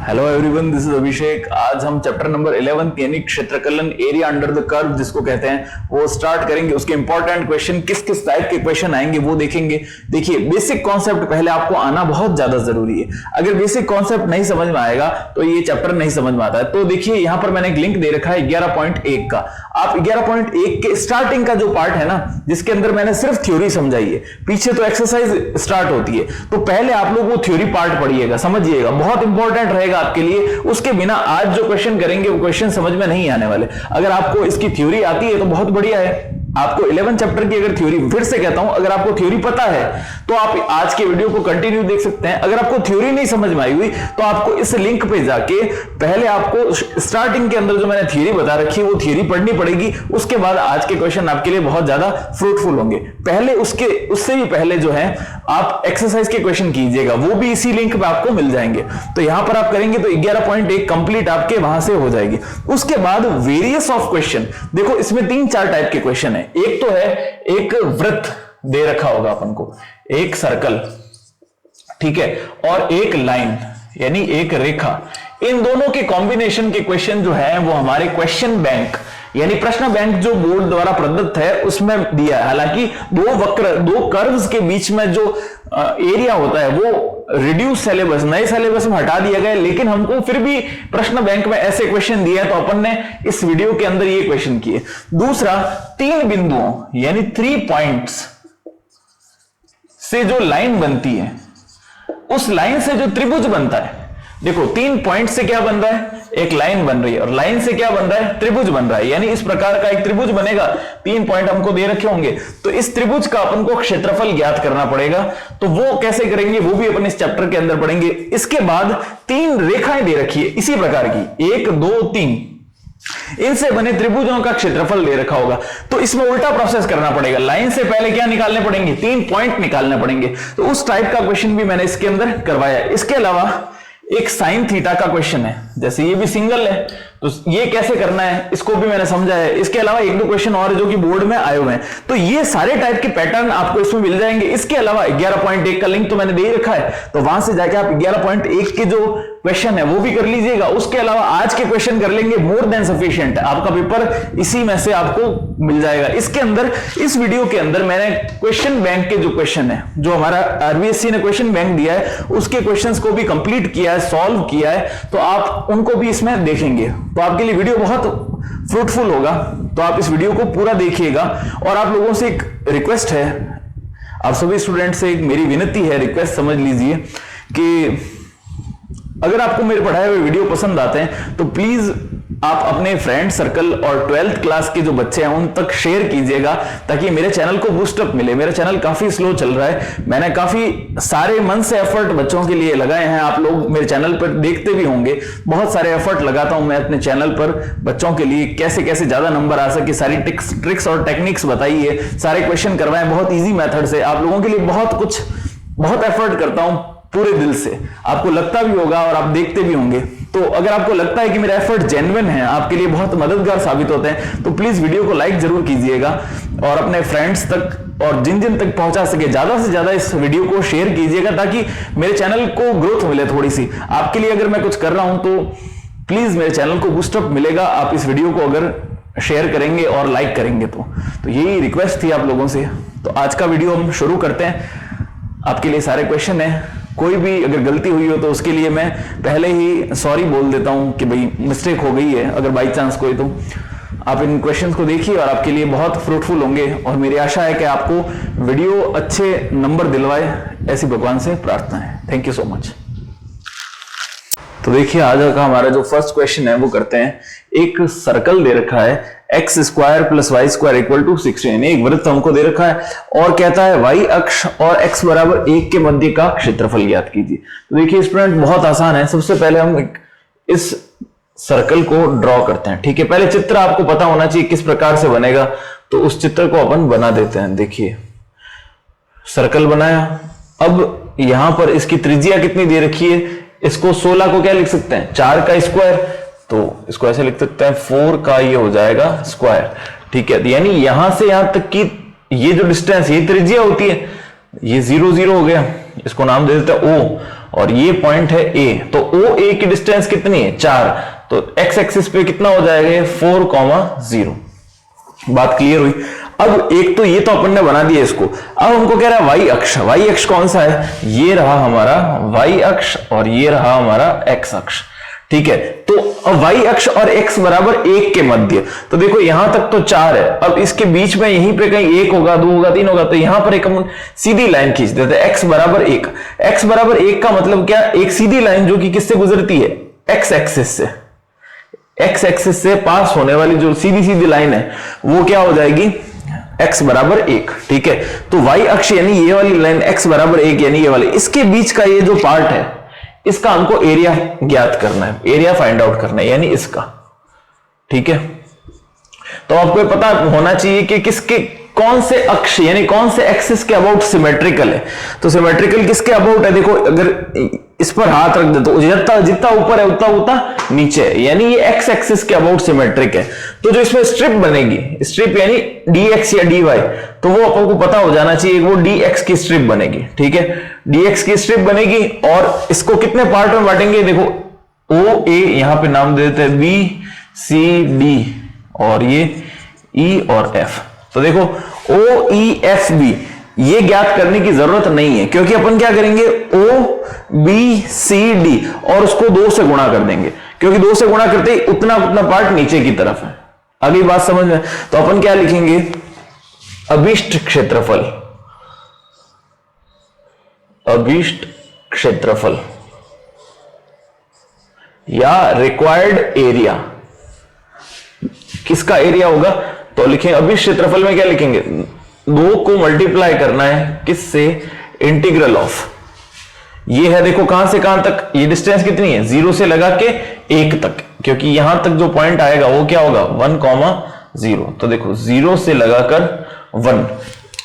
Hello everyone, this is अभिषेक। आज हम chapter number 11 यानी क्षेत्रकलन एरिया अंडर द कर्व जिसको कहते हैं वो स्टार्ट करेंगे। उसके इंपॉर्टेंट क्वेश्चन किस किस टाइप के क्वेश्चन आएंगे वो देखेंगे। देखिए, बेसिक कॉन्सेप्ट पहले आपको आना बहुत ज्यादा जरूरी है। अगर बेसिक कॉन्सेप्ट नहीं समझ में आएगा तो ये चैप्टर नहीं समझ में आता है। तो देखिए, यहाँ पर मैंने एक लिंक दे रखा है 11.1 का। आप 11.1 के स्टार्टिंग का जो पार्ट है ना, जिसके अंदर मैंने सिर्फ थ्योरी समझाई है, पीछे तो एक्सरसाइज स्टार्ट होती है। तो पहले आप लोग वो थ्योरी पार्ट पढ़िएगा, समझिएगा, बहुत इंपॉर्टेंट रहेगा आपके लिए। उसके बिना आज जो क्वेश्चन करेंगे वो क्वेश्चन समझ में नहीं आने वाले। अगर आपको इसकी थ्योरी आती है तो बहुत बढ़िया है। आपको 11 चैप्टर की अगर थ्योरी, फिर से कहता हूं, अगर आपको थ्योरी पता है तो आप आज के वीडियो को कंटिन्यू देख सकते हैं। अगर आपको थ्योरी नहीं समझ में आई हुई तो आपको इस लिंक पे जाके पहले आपको स्टार्टिंग के अंदर जो मैंने थ्योरी बता रखी है वो थ्योरी पढ़नी पड़ेगी। उसके बाद आज के क्वेश्चन आपके लिए बहुत ज्यादा फ्रूटफुल होंगे। पहले उससे भी पहले जो है आप एक्सरसाइज के क्वेश्चन कीजिएगा, वो भी इसी लिंक पे आपको मिल जाएंगे। तो यहां पर आप करेंगे तो 11.1 कंप्लीट आपके वहां से हो जाएगी। उसके बाद वेरियस ऑफ क्वेश्चन, देखो इसमें 3-4 टाइप के क्वेश्चन है। एक तो है, एक वृत्त दे रखा होगा अपन को, एक सर्कल, ठीक है, और एक लाइन यानी एक रेखा। इन दोनों के कॉम्बिनेशन के क्वेश्चन जो है वो हमारे क्वेश्चन बैंक यानी प्रश्न बैंक जो बोर्ड द्वारा प्रदत्त है उसमें दिया है। हालांकि दो कर्व्स के बीच में जो एरिया होता है वो रिड्यूस सिलेबस, नए सिलेबस में हटा दिया गया, लेकिन हमको फिर भी प्रश्न बैंक में ऐसे क्वेश्चन दिए हैं तो अपन ने इस वीडियो के अंदर ये क्वेश्चन किए। दूसरा, 3 बिंदुओं यानी 3 पॉइंट्स से जो लाइन बनती है, उस लाइन से जो त्रिभुज बनता है। देखो, 3 पॉइंट से क्या बन रहा है, एक लाइन बन रही है, और लाइन से क्या बन रहा है, त्रिभुज बन रहा है। यानी इस प्रकार का एक त्रिभुज बनेगा, 3 पॉइंट हमको दे रखे होंगे, तो इस त्रिभुज का अपन को क्षेत्रफल ज्ञात करना पड़ेगा। तो वो कैसे करेंगे वो भी अपन इस चैप्टर के अंदर पढ़ेंगे। इसके बाद 3 रेखाएं दे रखी है इसी प्रकार की, 1 2 3, इनसे बने त्रिभुजों का क्षेत्रफल दे रखा होगा। तो इसमें उल्टा प्रोसेस करना पड़ेगा, लाइन से पहले क्या निकालने पड़ेंगे, 3 पॉइंट निकालने पड़ेंगे। तो उस टाइप का क्वेश्चन भी मैंने इसके अंदर करवाया। इसके अलावा एक साइन थीटा का क्वेश्चन है, जैसे ये भी सिंगल है तो ये कैसे करना है इसको भी मैंने समझा है। इसके अलावा 1-2 क्वेश्चन और जो कि बोर्ड में आए हुए हैं, तो ये सारे टाइप के पैटर्न आपको इसमें मिल जाएंगे। इसके अलावा 11.1 का लिंक तो मैंने दे रखा है, तो वहां से जाके आप 11.1 के जो क्वेश्चन है वो भी कर लीजिएगा। उसके अलावा आज के क्वेश्चन कर लेंगे, मोर देन सफिशिएंट है। आपका पेपर इसी में से आपको मिल जाएगा। इसके अंदर, इस वीडियो के अंदर मैंने क्वेश्चन बैंक के जो क्वेश्चन है, जो हमारा आरबीएससी ने क्वेश्चन बैंक दिया है, उसके क्वेश्चंस को भी कंप्लीट किया है, सॉल्व किया है, तो आप उनको भी इसमें देखेंगे। तो आपके लिए वीडियो बहुत फ्रूटफुल होगा, तो आप इस वीडियो को पूरा देखिएगा। और आप लोगों से एक रिक्वेस्ट है, आप सभी स्टूडेंट से एक मेरी विनती है, रिक्वेस्ट समझ लीजिए कि अगर आपको मेरे पढ़ाए हुए वीडियो पसंद आते हैं तो प्लीज आप अपने फ्रेंड सर्कल और 12th क्लास के जो बच्चे हैं उन तक शेयर कीजिएगा, ताकि मेरे चैनल को बूस्टअप मिले। मेरा चैनल काफी स्लो चल रहा है, मैंने काफी सारे मन से एफर्ट बच्चों के लिए लगाए हैं। आप लोग मेरे चैनल पर देखते भी होंगे, बहुत सारे एफर्ट लगाता हूं मैं अपने चैनल पर बच्चों के लिए, कैसे कैसे ज्यादा नंबर आ सके, सारी ट्रिक्स और टेक्निक्स बताई है, सारे क्वेश्चन करवाए बहुत ईजी मेथड से। आप लोगों के लिए बहुत एफर्ट करता हूं पूरे दिल से, आपको लगता भी होगा और आप देखते भी होंगे। तो अगर आपको लगता है कि मेरा एफर्ट जेन्युइन है, आपके लिए बहुत मददगार साबित होते हैं, तो प्लीज वीडियो को लाइक जरूर कीजिएगा और अपने फ्रेंड्स तक और जिन जिन तक पहुंचा सके ज्यादा से ज्यादा इस वीडियो को शेयर कीजिएगा, ताकि मेरे चैनल को ग्रोथ मिले थोड़ी सी। आपके लिए अगर मैं कुछ कर रहा हूं तो प्लीज मेरे चैनल को बूस्टअप मिलेगा, आप इस वीडियो को अगर शेयर करेंगे और लाइक करेंगे तो यही रिक्वेस्ट थी आप लोगों से। तो आज का वीडियो हम शुरू करते हैं। आपके लिए सारे क्वेश्चन है, कोई भी अगर गलती हुई हो तो उसके लिए मैं पहले ही सॉरी बोल देता हूं कि भाई मिस्टेक हो गई है, अगर बाई चांस कोई। तो आप इन क्वेश्चंस को देखिए और आपके लिए बहुत फ्रूटफुल होंगे, और मेरी आशा है कि आपको वीडियो अच्छे नंबर दिलवाए, ऐसी भगवान से प्रार्थना है। Thank you so much. तो देखिए, आज का हमारा जो फर्स्ट क्वेश्चन है वो करते हैं। एक सर्कल दे रखा है x² + y² = 60, यानी एक वृत्त हमको दे रखा है और कहता है y अक्ष और x = 1 के मध्य का क्षेत्रफल ज्ञात कीजिए। तो देखिए स्टूडेंट, बहुत आसान है। सबसे पहले हम इस सर्कल को ड्रॉ करते हैं, ठीक है। पहले चित्र आपको पता होना चाहिए किस प्रकार से बनेगा, तो उस चित्र को अपन बना देते हैं। देखिए, सर्कल बनाया। अब यहां पर इसकी त्रिज्या कितनी दे रखी है, इसको 16 को क्या लिख सकते हैं, 4 का स्क्वायर, तो इसको ऐसे लिख सकते हैं 4 का ये हो जाएगा स्क्वायर, ठीक है। यानी यहां से यहां तक की ये जो डिस्टेंस, ये त्रिज्या होती है, ये 0 0 हो गया, इसको नाम दे देते हैं O। और ये पॉइंट है ए, तो ओ ए की डिस्टेंस कितनी है 4, तो एक्स एक्सिस पे कितना हो जाएगा 4,0। बात क्लियर हुई। अब एक तो ये तो अपन ने बना दिया इसको, अब हमको कह रहा है वाई अक्ष। वाई अक्ष कौन सा है, ये रहा हमारा वाई अक्ष और ये रहा हमारा एक्स अक्ष, ठीक है। तो अब वाई अक्ष और एक्स बराबर 1 के मध्य, तो देखो यहां तक तो 4 है, अब इसके बीच में यहीं पे कहीं 1 होगा, 2 होगा, 3 होगा, तो यहां पर एक हम सीधी लाइन खींच देते हैं x बराबर 1। x बराबर 1 का मतलब क्या, एक सीधी लाइन जो कि किससे गुजरती है, एक्स एक्सिस से। एक्स एक्सिस से पास होने वाली जो सीधी सीधी लाइन है वो क्या हो जाएगी, x बराबर 1, ठीक है। तो y अक्ष यानी ये वाली लाइन x बराबर 1 यानी ये वाली, इसके बीच का ये जो पार्ट है इसका हमको एरिया ज्ञात करना है, एरिया फाइंड आउट करना है, यानी इसका, ठीक है। तो आपको पता होना चाहिए कि किसके कौन से अक्ष यानी कौन से एक्सिस के अबाउट सिमेट्रिकल है। तो सिमेट्रिकल किसके अबाउट है, देखो अगर इस पर हाथ रख दे तो जितना ऊपर है उतना नीचे है, यानी ये एक्स एक्सिस के अबाउट सिमेट्रिक है। तो जो इसमें स्ट्रिप बनेगी, स्ट्रिप यानी dx या dy, तो वो आपको पता हो जाना चाहिए, वो dx की स्ट्रिप बनेगी, ठीक है। dx की स्ट्रिप बनेगी और इसको कितने पार्ट में बांटेंगे, देखो ओ ए यहां पे नाम दे देते हैं, बी सी डी और ये ई और एफ। तो देखो ओ ई एफ बी ये ज्ञात करने की जरूरत नहीं है, क्योंकि अपन क्या करेंगे, ओ बी सी डी और उसको 2 से गुणा कर देंगे, क्योंकि 2 से गुणा करते ही उतना पार्ट नीचे की तरफ है। अगली बात समझ में, तो अपन क्या लिखेंगे, अभीष्ट क्षेत्रफल, अभीष्ट क्षेत्रफल या रिक्वायर्ड एरिया, किसका एरिया होगा, तो लिखेंगे अभीष्ट क्षेत्रफल में क्या लिखेंगे, 2 को मल्टीप्लाई करना है किससे, इंटीग्रल ऑफ, ये है देखो कहां से कहां तक, ये डिस्टेंस कितनी है 0 से लगा के 1 तक, क्योंकि यहां तक जो पॉइंट आएगा वो क्या होगा 1,0। तो देखो 0 से लगाकर 1,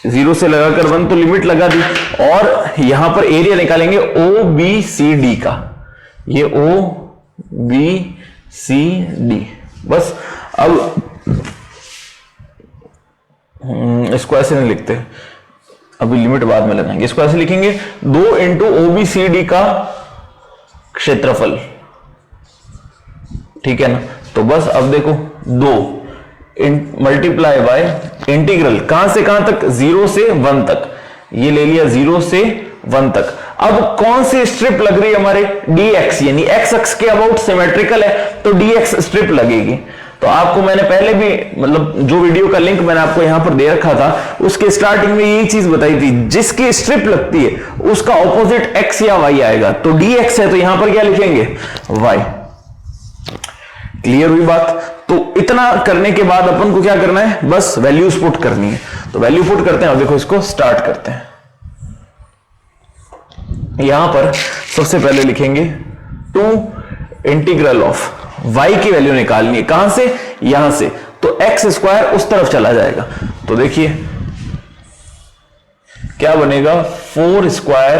0 से लगाकर 1 तो लिमिट लगा दी, और यहां पर एरिया निकालेंगे ओ बी सी डी का, ये ओ बी सी डी। बस अब इसको ऐसे नहीं लिखते, अभी लिमिट बाद में लगाएंगे, इसको ऐसे लिखेंगे 2 इंटू ओबीसीडी का क्षेत्रफल, ठीक है ना। तो बस अब देखो 2 मल्टीप्लाई बाय इंटीग्रल कहां से कहां तक, 0 से 1 तक, ये ले लिया 0 से 1 तक। अब कौन सी स्ट्रिप लग रही है हमारे, dx यानी x अक्ष के अबाउट सिमेट्रिकल है, तो dx स्ट्रिप लगेगी। तो आपको मैंने पहले भी मतलब जो वीडियो का लिंक मैंने आपको यहां पर दे रखा था, उसके स्टार्टिंग में यही चीज बताई थी, जिसकी स्ट्रिप लगती है उसका ऑपोजिट x या y आएगा। तो dx है तो यहां पर क्या लिखेंगे, y। क्लियर हुई बात। तो इतना करने के बाद अपन को क्या करना है, बस वैल्यूज पुट करनी है। तो वैल्यू पुट करते हैं और देखो इसको स्टार्ट करते हैं। यहां पर सबसे पहले लिखेंगे 2 इंटीग्रल ऑफ y की वैल्यू निकालनी है, कहां से, यहां से, तो x स्क्वायर उस तरफ चला जाएगा। तो देखिए क्या बनेगा, 4 स्क्वायर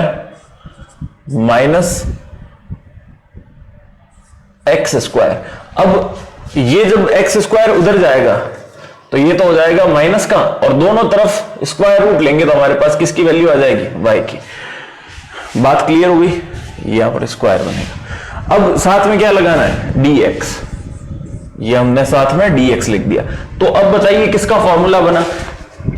माइनस एक्स स्क्वायर। अब ये जब एक्स स्क्वायर उधर जाएगा तो ये तो हो जाएगा माइनस का, और दोनों तरफ स्क्वायर रूट लेंगे तो हमारे पास किसकी वैल्यू आ जाएगी, y की। बात क्लियर हुई, यहां पर स्क्वायर बनेगा। अब साथ में क्या लगाना है, dx, ये हमने साथ में dx लिख दिया। तो अब बताइए किसका फॉर्मूला बना,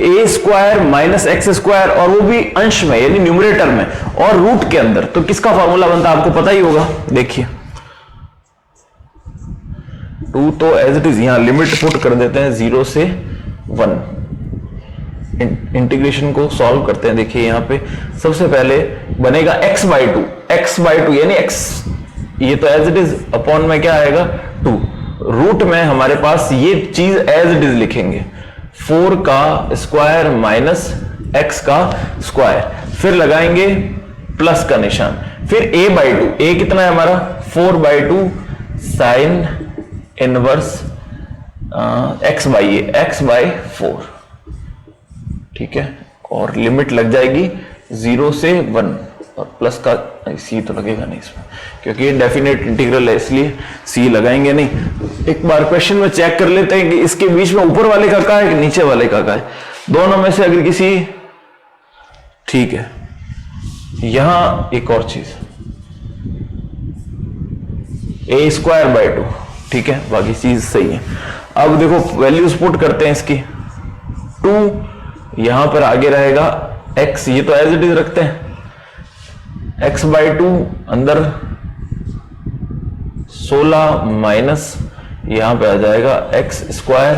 a square minus x square, और वो भी अंश में यानी न्यूमरेटर में और रूट के अंदर, तो किसका फॉर्मूला बनता है आपको पता ही होगा। देखिए 2 तो एज इट इज, यहां लिमिट पुट कर देते हैं 0 से 1, इंटीग्रेशन को सॉल्व करते हैं। देखिए यहां पे सबसे पहले बनेगा x/2 यानी x, ये तो एज इट इज, अपॉन में क्या आएगा 2, रूट में हमारे पास ये चीज एज इट इज लिखेंगे, 4 का स्क्वायर माइनस x का स्क्वायर, फिर लगाएंगे प्लस का निशान, फिर a/2, a कितना है हमारा 4/2 साइन इनवर्स x/4, ठीक है। और लिमिट लग जाएगी 0 से 1, और प्लस का सी तो लगेगा नहीं इसमें, क्योंकि ये डेफिनेट इंटीग्रल है, इसलिए सी लगाएंगे नहीं। एक बार क्वेश्चन में चेक कर लेते हैं कि इसके बीच में ऊपर वाले का है कि नीचे वाले का है, दोनों में से अगर किसी, ठीक है। यहां एक और चीज, ए स्क्वायर बाय 2, ठीक है, बाकी चीज सही है। अब देखो वैल्यूज पुट करते हैं इसकी, 2 यहां पर आगे रहेगा x, ये तो एज इट इज रखते हैं, x बाय 2 अंदर 16 माइनस यहां पे आ जाएगा x स्क्वायर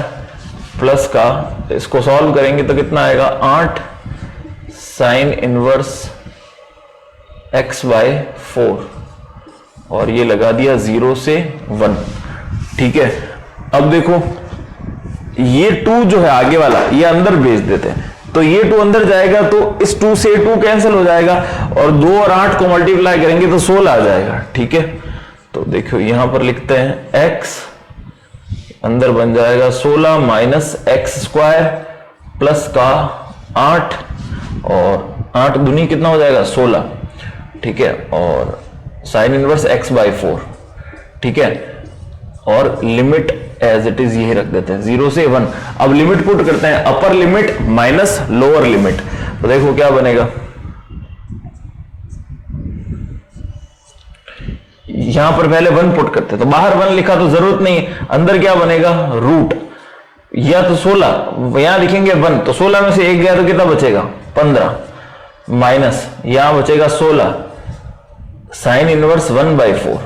प्लस का, इसको सॉल्व करेंगे तो कितना आएगा 8 साइन इनवर्स x बाय 4, और ये लगा दिया 0 से 1, ठीक है। अब देखो ये 2 जो है आगे वाला ये अंदर भेज देते हैं, तो ये 2 अंदर जाएगा तो इस 2 से 2 कैंसिल हो जाएगा, और 2 और 8 को मल्टीप्लाई करेंगे तो 16 आ जाएगा, ठीक है। तो देखो यहां पर लिखते हैं x अंदर बन जाएगा 16 माइनस एक्स स्क्वायर प्लस का 8, और 8 दूनी कितना हो जाएगा 16, ठीक है, और साइन इनवर्स x बाय 4, ठीक है, और लिमिट एज इट इज यही रख देते हैं 0 से 1। अब लिमिट पुट करते हैं, upper limit minus lower limit, तो देखो क्या बनेगा, यहां पर पहले 1 पुट करते हैं, तो बाहर 1 लिखा तो जरूरत नहीं, अंदर क्या बनेगा रूट, या तो 16 यहां लिखेंगे 1, तो 16 में से 1 गया तो कितना बचेगा 15, माइनस यहां बचेगा 16 साइन इनवर्स 1 बाय 4,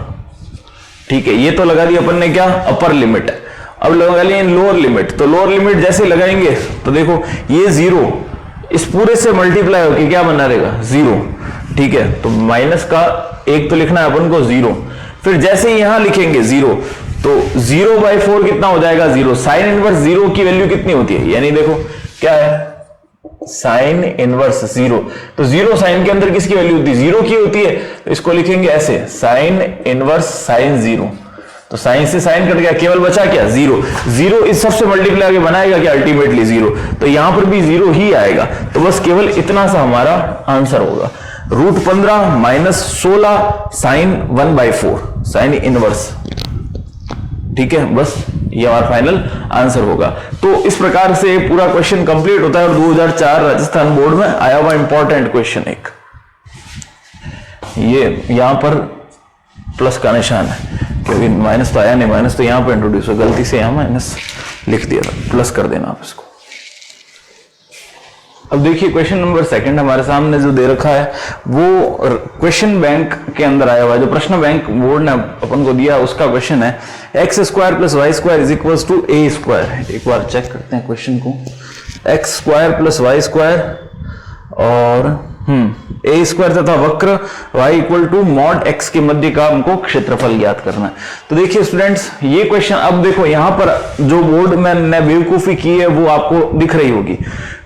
ठीक है। ये तो लगा दी अपन ने क्या अपर लिमिट, अब लगा लिया लोअर लिमिट, तो लोअर लिमिट जैसे लगाएंगे तो देखो ये 0 इस पूरे से मल्टीप्लाई होकर क्या बना रहेगा 0, ठीक है, तो माइनस का 1 तो लिखना है अपन को 0, फिर जैसे ही यहां लिखेंगे 0 तो 0 बाय 4 कितना हो जाएगा 0, साइन इनवर्स 0 की वैल्यू कितनी होती है, यानी देखो क्या है साइन इनवर्स 0, तो 0 साइन के अंदर किसकी वैल्यू होती है 0 की होती है, तो इसको लिखेंगे ऐसे साइन इनवर्स साइन 0, तो साइन से साइन कट गया, केवल बचा क्या 0, 0 इस सबसे मल्टीप्लाई आगे बनाएगा क्या अल्टीमेटली 0, तो यहां पर भी 0 ही आएगा, तो बस केवल इतना सा हमारा आंसर होगा, root 15 minus 16 sine 1 by 4 sine inverse, ठीक है, बस ये हमारा फाइनल आंसर होगा। तो इस प्रकार से पूरा क्वेश्चन कंप्लीट होता है, और 2004 राजस्थान बोर्ड में आया हुआ इंपॉर्टेंट क्वेश्चन एक, ये यहां पर प्लस का निशान है क्योंकि माइनस तो आया नहीं, माइनस तो यहां पर इंट्रोड्यूस हो, गलती से यहां माइनस लिख दिया था, प्लस कर देना आप इसको। अब देखिए क्वेश्चन नंबर 2 हमारे सामने जो दे रखा है वो क्वेश्चन बैंक के अंदर आया हुआ है, जो प्रश्न बैंक बोर्ड ने अपन को दिया उसका क्वेश्चन है, x square plus y square is equal to a square. एक बार चेक करते हैं क्वेश्चन को, x square plus y square और ए स्क्वायर तथा वक्र y equal to mod x के मध्य का हमको क्षेत्रफल ज्ञात करना है। तो देखिए स्टूडेंट्स ये क्वेश्चन, अब देखो यहां पर जो बोर्ड में ने बेवकूफी की है वो आपको दिख रही होगी।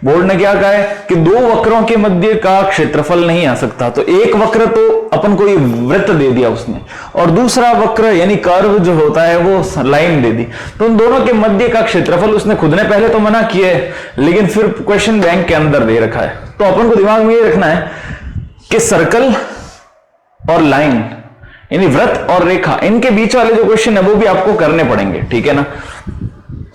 बोर्ड ने क्या कहा है कि 2 वक्रों के मध्य का क्षेत्रफल नहीं आ सकता, तो एक वक्र तो अपन को ये वृत्त दे दिया उसने, और दूसरा वक्र यानी कर्व जो होता है वो लाइन दे दी, तो उन दोनों के मध्य का क्षेत्रफल उसने खुद ने पहले तो मना किया है, लेकिन फिर क्वेश्चन बैंक के अंदर दे रखा है। तो अपन को दिमाग में ये रखना है कि सर्कल और लाइन यानी वृत्त और रेखा, इनके बीच वाले जो क्वेश्चन है वो भी आपको करने पड़ेंगे, ठीक है ना।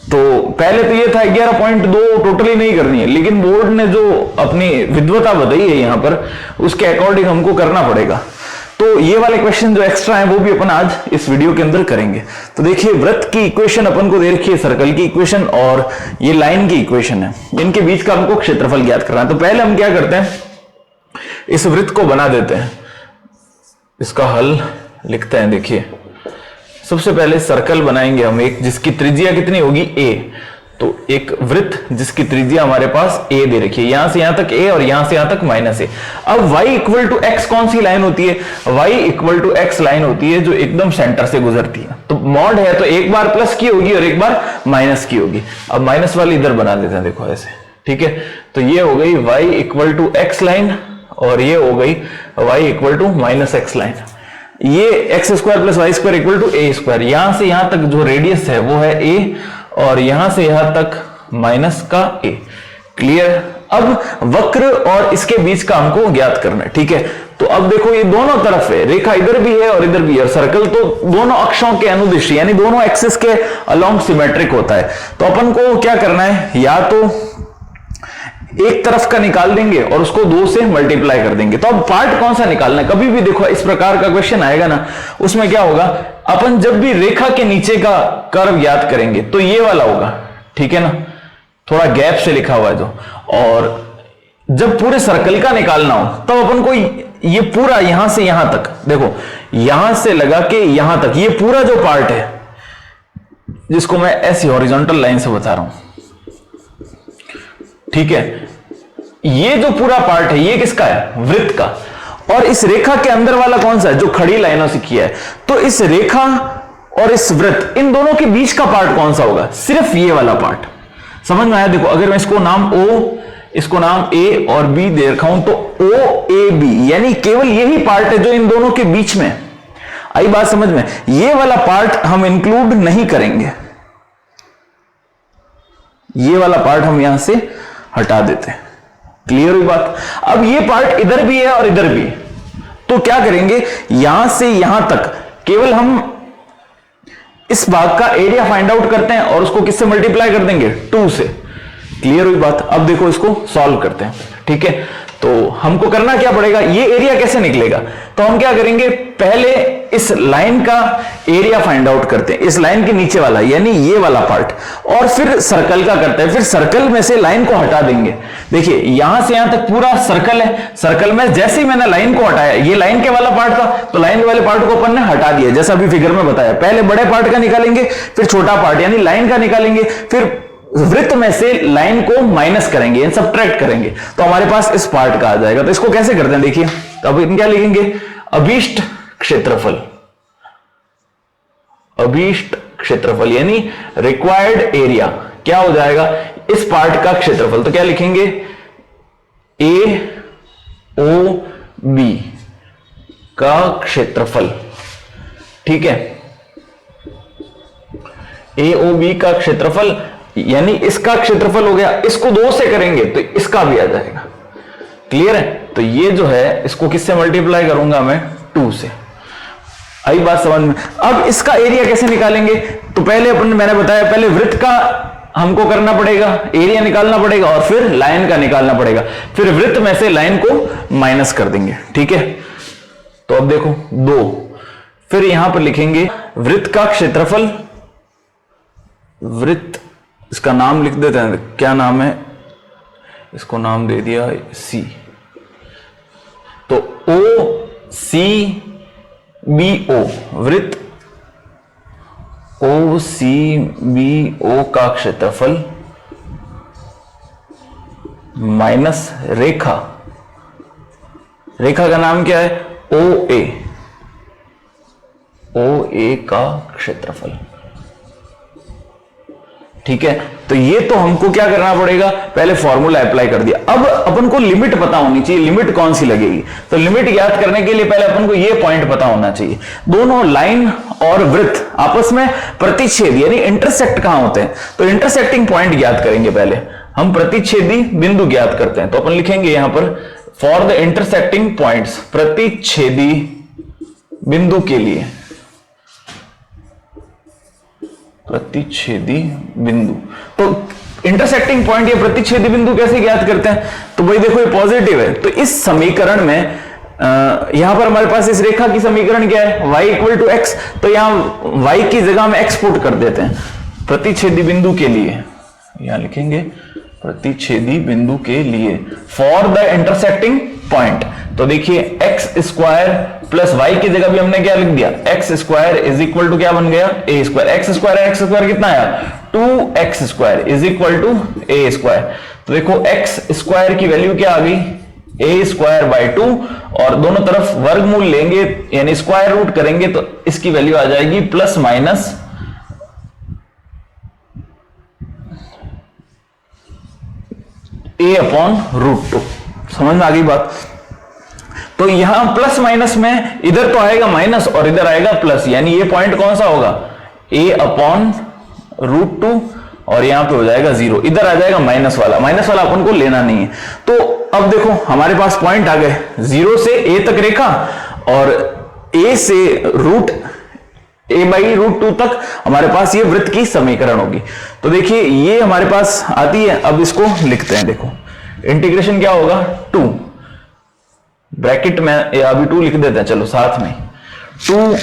तो पहले तो ये था 11.2 टोटली नहीं करनी है, लेकिन बोर्ड ने जो अपनी विद्वता बताई है यहां पर उसके अकॉर्डिंग हमको करना पड़ेगा। तो ये वाले क्वेश्चन जो एक्स्ट्रा हैं वो भी अपन आज इस वीडियो के अंदर करेंगे। तो देखिए वृत्त की इक्वेशन अपन को दे रखी है, सर्कल की इक्वेशन और ये लाइन की इक्वेशन है, इनके बीच का हमको क्षेत्रफल ज्ञात करना है। तो पहले हम क्या करते हैं, इस वृत्त को बना देते हैं, इसका हल लिखते हैं। देखिए सबसे पहले सर्कल बनाएंगे हम एक, जिसकी त्रिज्या कितनी होगी a, तो एक वृत्त जिसकी त्रिज्या हमारे पास a दे रखी है, यहां से यहां तक a और यहां से यहां तक -a। अब y इक्वल टू x कौन सी लाइन होती है, y equal to x line होती है जो एकदम सेंटर से गुजरती है। तो मॉड है तो एक बार प्लस की होगी और एक बार माइनस की होगी। अब माइनस वाली इधर बना देते हैं, देखो ऐसे, ठीक है। तो ये हो गई y equal to x line और ये हो गई y equal to -x line. ये x square plus y square equal to a square, यहां से यहां तक जो रेडियस है वो है a और यहां से यहां तक माइनस का a। क्लियर। अब वक्र और इसके बीच का हमको ज्ञात करना है, ठीक है। तो अब देखो ये दोनों तरफ है, रेखा इधर भी है और इधर भी है, सर्कल तो दोनों अक्षों के अनुदिश यानी दोनों एक्सिस के अलोंग सिमेट्रिक होता है। तो अपन को क्या करना है, या तो एक तरफ का निकाल देंगे और उसको 2 से मल्टीप्लाई कर देंगे। तो अब पार्ट कौन सा निकालना है? कभी भी देखो इस प्रकार का क्वेश्चन आएगा ना, उसमें क्या होगा, अपन जब भी रेखा के नीचे का कर्व याद करेंगे तो ये वाला होगा, ठीक है ना, थोड़ा गैप से लिखा हुआ है जो। और जब पूरे सर्कल का निकालना हो तब तो अपन को ये पूरा यहां से यहां तक, देखो यहां से लगा के यहां तक, ये पूरा जो पार्ट है जिसको मैं ऐसी हॉरिजॉन्टल लाइन से बता रहा हूं, ठीक है, ये जो पूरा पार्ट है ये किसका है? वृत्त का। और इस रेखा के अंदर वाला कौन सा है? जो खड़ी लाइनों से किया है। तो इस रेखा और इस वृत्त, इन दोनों के बीच का पार्ट कौन सा होगा? सिर्फ ये वाला पार्ट। समझ में आया? देखो अगर मैं इसको नाम O, इसको नाम A और B दे रखा हूं तो OAB, यानी केवल यही पार्ट है जो इन दोनों के बीच में। आई बात समझ में? ये वाला पार्ट हम इंक्लूड नहीं करेंगे, ये वाला पार्ट हम यहां से हटा देते हैं। क्लियर हुई बात? अब ये पार्ट इधर भी है और इधर भी है, तो क्या करेंगे, यहां से यहां तक केवल हम इस भाग का एरिया फाइंड आउट करते हैं और उसको किससे मल्टीप्लाई कर देंगे? 2 से। क्लियर हुई बात? अब देखो इसको सॉल्व करते हैं, ठीक है। तो हमको करना क्या पड़ेगा, ये एरिया कैसे निकलेगा? तो हम क्या करेंगे, पहले इस लाइन का एरिया फाइंड आउट करते हैं, इस लाइन के नीचे वाला यानी ये वाला पार्ट, और फिर सर्कल का करते हैं, फिर सर्कल में से लाइन को हटा देंगे। देखिए यहां से यहां तक पूरा सर्कल है, सर्कल में जैसे ही मैंने लाइन को हटाया, ये लाइन के वाला पार्ट था तो लाइन वाले पार्ट को अपन ने हटा दिया, जैसा अभी फिगर में बताया। पहले बड़े पार्ट का निकालेंगे, फिर छोटा पार्ट यानी लाइन का निकालेंगे, फिर वृत्त में से लाइन को माइनस करेंगे, सब्ट्रैक्ट करेंगे, तो हमारे पास इस पार्ट का आ जाएगा। तो इसको कैसे करते हैं देखिए, तो अब क्या लिखेंगे, अभीष्ट क्षेत्रफल, अभीष्ट क्षेत्रफल यानी रिक्वायर्ड एरिया क्या हो जाएगा, इस पार्ट का क्षेत्रफल। तो क्या लिखेंगे, AOB का क्षेत्रफल, ठीक है, AOB का क्षेत्रफल यानी इसका क्षेत्रफल हो गया, इसको 2 से करेंगे तो इसका भी आ जाएगा। क्लियर है? तो ये जो है इसको किससे मल्टीप्लाई करूंगा मैं, 2 से। आई बात समझ में? अब इसका एरिया कैसे निकालेंगे, तो पहले मैंने बताया, पहले वृत्त का हमको करना पड़ेगा, एरिया निकालना पड़ेगा और फिर लाइन का निकालना पड़ेगा, फिर वृत्त में से लाइन को माइनस कर देंगे, ठीक है। तो अब देखो 2, फिर यहां पर लिखेंगे वृत्त का क्षेत्रफल, वृत्त, इसका नाम लिख देते हैं, क्या नाम है, इसको नाम दे दिया C, तो OCBO, वृत्त OCBO का क्षेत्रफल माइनस रेखा, रेखा का नाम क्या है, OA का क्षेत्रफल, ठीक है। तो ये तो हमको क्या करना पड़ेगा, पहले फॉर्मूला अप्लाई कर दिया। अब अपन को लिमिट पता होनी चाहिए, लिमिट कौन सी लगेगी, तो लिमिट याद करने के लिए पहले अपन को ये पॉइंट पता होना चाहिए, दोनों लाइन और वृत्त आपस में प्रतिच्छेद यानी इंटरसेक्ट कहां होते हैं, तो इंटरसेक्टिंग पॉइंट ज्ञात करेंगे। पहले हम प्रतिच्छेदी बिंदु ज्ञात करते हैं, तो अपन लिखेंगे यहां पर फॉर द इंटरसेक्टिंग पॉइंट्स, प्रतिच्छेदी बिंदु के लिए, प्रतिच्छेदी बिंदु। तो इंटरसेक्टिंग पॉइंट या प्रतिच्छेदी बिंदु कैसे ज्ञात करते हैं, तो भाई देखो ये पॉजिटिव है, तो इस समीकरण में यहां पर हमारे पास इस रेखा की समीकरण क्या है, y इक्वल टू x, तो यहां y की जगह में x पुट कर देते हैं। प्रतिच्छेदी बिंदु के लिए यहां लिखेंगे प्रतिच्छेदी बिंदु के लिए फॉर द इंटरसेक्टिंग पॉइंट, तो देखिए एक्स स्क्वायर प्लस वाई की जगह भी हमने क्या लिख दिया, x square is equal to क्या बन गया, ए स्क्वायर। एक्स स्क्वायर कितना आया, 2x square is equal to a square. तो देखो एक्स स्क्वायर की वैल्यू क्या आ गई, ए स्क्वायर बाई 2, और दोनों तरफ वर्गमूल लेंगे यानी स्क्वायर रूट करेंगे तो इसकी वैल्यू आ जाएगी प्लस माइनस a/√2। समझ में आ गई बात? तो यहां प्लस माइनस में इधर तो आएगा माइनस और इधर आएगा प्लस, यानी ये पॉइंट कौन सा होगा, a/√2, और यहां पे हो जाएगा 0, इधर आ जाएगा माइनस वाला अपन को लेना नहीं है। तो अब देखो हमारे पास पॉइंट आ गए 0 से a तक रेखा और a से a/√2 तक हमारे पास ये वृत्त की समीकरण होगी। तो देखिए ये हमारे पास आती है, अब इसको लिखते हैं। देखो इंटीग्रेशन क्या होगा 2, ब्रैकेट में या अभी 2 लिख देते हैं चलो साथ में, 2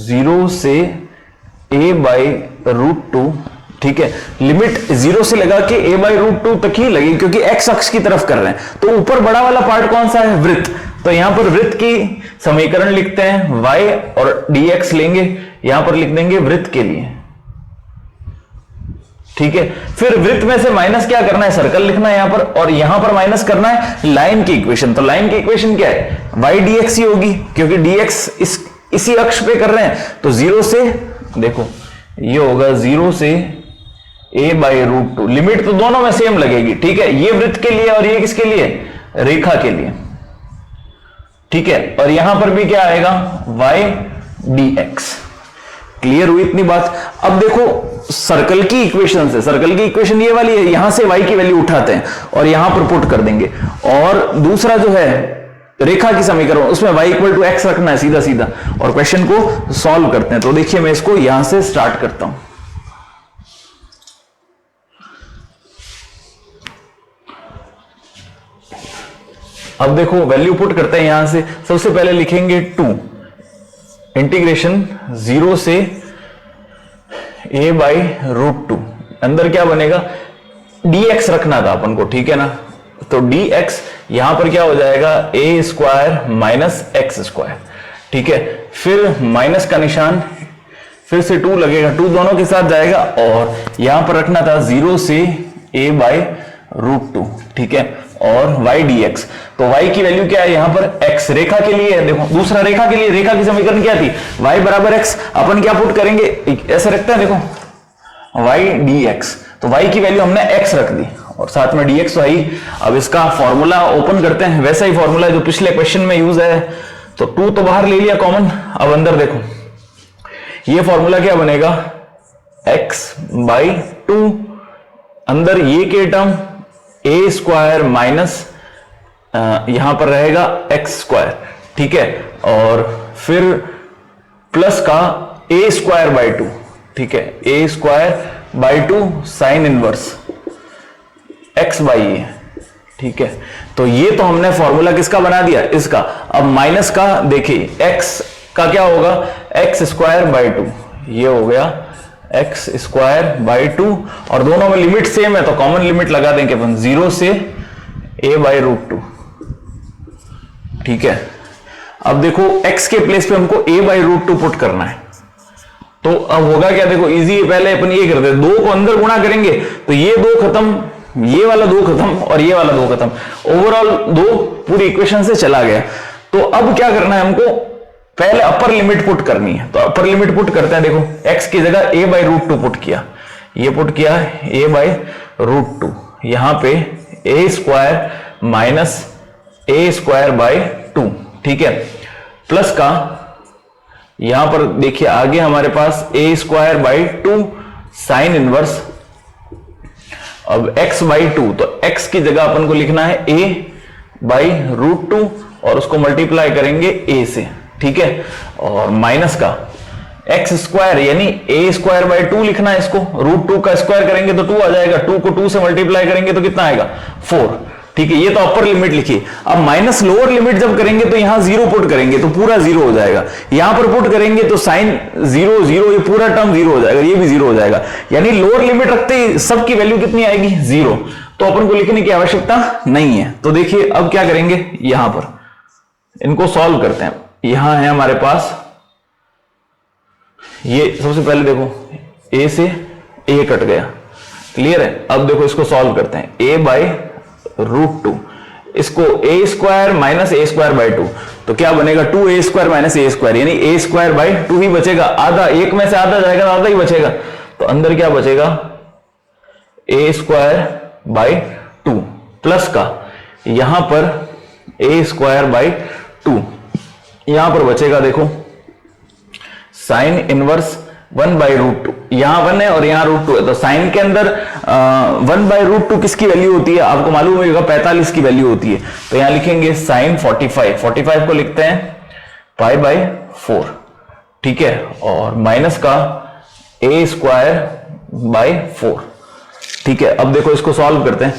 0 से a बाई रूट 2, ठीक है। लिमिट 0 से लगा के a बाई रूट 2 तक ही लगी क्योंकि x अक्ष की तरफ कर रहे हैं। तो ऊपर बड़ा वाला पार्ट कौन सा है, वृत्त। तो यहां पर वृत्त की समीकरण लिखते हैं, y और dx लेंगे, यहां पर लिख देंगे वृत्त के लिए, ठीक है। फिर वृत्त में से माइनस क्या करना है, सर्कल लिखना है यहां पर, और यहां पर माइनस करना है लाइन की इक्वेशन। तो लाइन की इक्वेशन क्या है, y dx ही होगी क्योंकि dx इसी अक्ष पे कर रहे हैं। तो 0 से देखो ये होगा 0 से a बाई रूट 2, लिमिट तो दोनों में सेम लगेगी, ठीक है। ये वृत्त के लिए और ये किसके लिए, रेखा के लिए, ठीक है। और यहां पर भी क्या आएगा, y dx। क्लियर हुई इतनी बात। अब देखो सर्कल की इक्वेशन से, सर्कल की इक्वेशन ये वाली है, यहां से y की वैल्यू उठाते हैं और यहां पर पुट कर देंगे। और दूसरा जो है रेखा की समीकरण, उसमें y इक्वल टू x रखना है सीधा सीधा, और क्वेश्चन को सॉल्व करते हैं। तो देखिए मैं इसको यहां से स्टार्ट करता हूं। अब देखो वैल्यू पुट करते हैं यहां से। सबसे पहले लिखेंगे 2 इंटीग्रेशन 0 से a बाई रूट 2, अंदर क्या बनेगा, dx रखना था अपन को, ठीक है ना। तो dx यहां पर क्या हो जाएगा, a square minus x square, ठीक है। फिर माइनस का निशान, फिर से 2 लगेगा, 2 दोनों के साथ जाएगा, और यहां पर रखना था 0 से a बाई रूट 2, ठीक है, और y dx। तो y की वैल्यू क्या है यहां पर, x, रेखा के लिए है। देखो दूसरा रेखा के लिए, रेखा की समीकरण क्या थी, y बराबर x। अपन क्या पुट करेंगे, ऐसे रखते हैं, देखो y dx। तो y की वैल्यू हमने x रख दी और साथ में dx तो आई। अब इसका फॉर्मूला ओपन करते हैं, वैसा ही फॉर्मूला जो पिछले क्वेश्चन में यूज है। तो 2 तो बाहर ले लिया कॉमन, अब अंदर देखो ये फॉर्मूला क्या बनेगा, x बाई 2, अंदर ये के टर्म a स्क्वायर माइनस यहां पर रहेगा x स्क्वायर, ठीक है, और फिर प्लस का a स्क्वायर बाई 2, ठीक है, a square by 2 sine inverse x by a, ठीक है। तो ये तो हमने फॉर्मूला किसका बना दिया, इसका। अब माइनस का देखिए x का क्या होगा, x स्क्वायर बाई 2, ये हो गया x स्क्वायर बाई 2, और दोनों में लिमिट सेम है तो कॉमन लिमिट लगा देंगे अपन, 0 से a बाई रूट 2, ठीक है। अब देखो x के प्लेस पे हमको a बाई रूट 2 पुट करना है। तो अब होगा क्या, देखो इजी है, पहले अपन ये करते हैं, 2 को अंदर गुणा करेंगे तो ये 2 खत्म, ये वाला 2 खत्म और ये वाला 2 खत्म, ओवरऑल 2 पूरी इक्वेशन से चला गया। तो अब क्या करना है हमको, पहले अपर लिमिट पुट करनी है। तो अपर लिमिट पुट करते हैं, देखो x की जगह a बाई रूट 2 पुट किया, ये पुट किया a बाई रूट 2, यहां पे a square minus a square by 2, ठीक है, प्लस का यहां पर देखिए आगे हमारे पास a square by 2 sine inverse, अब x बाई 2, तो x की जगह अपन को लिखना है a बाई रूट 2 और उसको मल्टीप्लाई करेंगे a से, ठीक है, और माइनस का एक्स स्क्वायर यानी a स्क्वायर बाई 2 लिखना है इसको, रूट 2 का स्क्वायर करेंगे तो 2 आ जाएगा, 2 को 2 से मल्टीप्लाई करेंगे तो कितना आएगा 4, ठीक है। ये तो अपर लिमिट लिखी। अब माइनस लोअर लिमिट जब करेंगे तो यहां 0 पुट करेंगे तो पूरा 0 हो जाएगा, यहां पर पुट करेंगे तो साइन 0 0, ये पूरा टर्म 0 हो जाएगा, ये भी 0 हो जाएगा, यानी लोअर लिमिट रखते ही सबकी वैल्यू कितनी आएगी 0। तो अपन को लिखने की आवश्यकता नहीं है। तो देखिए अब क्या करेंगे, यहां पर इनको सॉल्व करते हैं। यहां है हमारे पास ये, सबसे पहले देखो a से a कट गया, क्लियर है। अब देखो इसको सॉल्व करते हैं, a बाई रूट 2, इसको a square minus a square by 2, तो क्या बनेगा 2a square minus a square, यानी a स्क्वायर बाई 2 ही बचेगा, आधा, एक में से आधा जाएगा तो आधा ही बचेगा, तो अंदर क्या बचेगा a स्क्वायर बाई 2 प्लस का यहां पर a स्क्वायर बाई 2, यहां पर बचेगा देखो साइन इनवर्स 1 बाई रूट 2, यहां 1 है और यहां रूट 2 है, तो साइन के अंदर 1 बाई रूट 2 किसकी वैल्यू होती है, आपको मालूम होगा 45 की वैल्यू होती है। तो यहां लिखेंगे साइन 45 को लिखते हैं पाई बाई 4, ठीक है, और माइनस का a स्क्वायर बाई 4, ठीक है। अब देखो इसको सॉल्व करते हैं,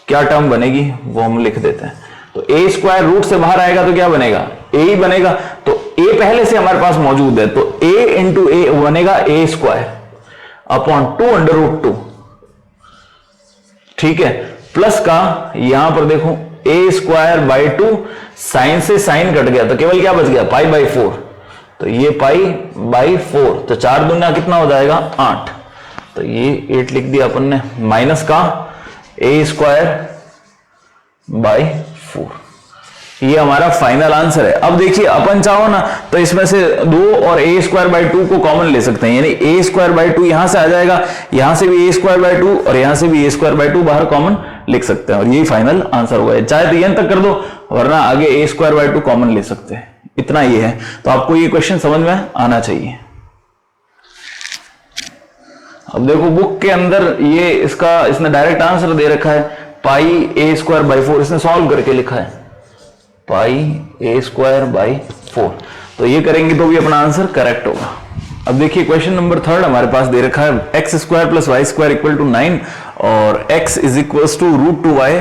क्या टर्म बनेगी वो हम लिख देते हैं। तो ए स्क्वायर रूट से बाहर आएगा तो क्या बनेगा, ए ही बनेगा। तो ए पहले से हमारे पास मौजूद है, तो ए इंटू ए बनेगा ए स्क्वायर अपॉन 2 अंडर रूट 2, ठीक है। प्लस का यहां पर देखो ए स्क्वायर बाई 2, साइन से साइन कट गया तो केवल क्या बच गया, पाई बाई 4, तो ये पाई बाई 4, तो 4 दूना कितना हो जाएगा 8, तो ये 8 लिख दिया अपन ने। माइनस का ए स्क्वायर बाई 4, ये हमारा फाइनल आंसर है। अब देखिए अपन चाहो ना तो इसमें से 2 और ए स्क्वायर बाई 2 को कॉमन ले सकते हैं, यानी ए स्क्वायर बाई 2 यहां से आ जाएगा, यहां से भी ए स्क्वायर बाई 2 और यहां से भी ए स्क्वायर बाई 2 बाहर कॉमन लिख सकते हैं, और यही फाइनल आंसर होगा। चाहे तो एन तक कर दो, वरना आगे ए स्क्वायर बाई 2 कॉमन ले सकते हैं। इतना ये है, तो आपको ये क्वेश्चन समझ में आना चाहिए। अब देखो बुक के अंदर ये इसने डायरेक्ट आंसर दे रखा है, पाई ए स्क्वायर बाई 4, इसने सॉल्व करके लिखा है पाई ए स्क्वायर बाई 4, तो ये करेंगे तो भी अपना आंसर करेक्ट होगा। अब देखिए क्वेश्चन नंबर 3 हमारे पास दे रखा है x square plus y square equal to 9 और x is equal to root 2y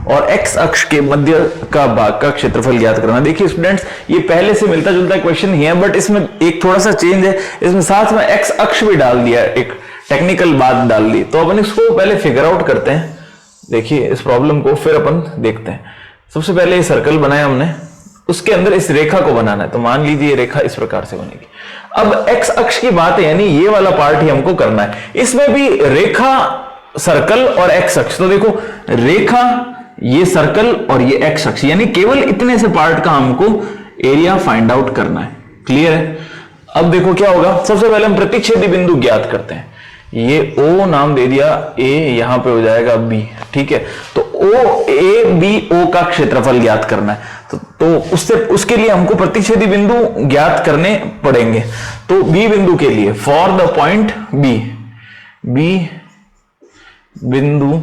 और x अक्ष के मध्य का भाग का क्षेत्रफल ज्ञात करना। देखिए स्टूडेंट्स, ये पहले से मिलता जुलता क्वेश्चन ही है, बट इसमें एक थोड़ा सा चेंज है, इसमें साथ में x अक्ष भी डाल दिया, एक टेक्निकल बात डाल दी। तो अपन इसको पहले फिगर आउट करते हैं। देखिए इस प्रॉब्लम को फिर अपन देखते हैं। सबसे पहले ये सर्कल बनाया हमने, उसके अंदर इस रेखा को बनाना है, तो मान लीजिए ये रेखा इस प्रकार से बनेगी। अब x अक्ष की बात है, यानी ये वाला पार्ट ही हमको करना है। इसमें भी रेखा, सर्कल और x अक्ष, तो देखो रेखा, ये सर्कल और ये x अक्ष, यानी केवल इतने से पार्ट का हमको एरिया फाइंड आउट करना है। क्लियर है? अब देखो क्या होगा, सबसे पहले हम प्रतिच्छेदी बिंदु ज्ञात करते हैं। ये O नाम दे दिया, A यहां पे हो जाएगा B, ठीक है। तो OABO का क्षेत्रफल ज्ञात करना है, तो उसके लिए हमको प्रतिच्छेदी बिंदु ज्ञात करने पड़ेंगे। तो B बिंदु के लिए फॉर द पॉइंट B बिंदु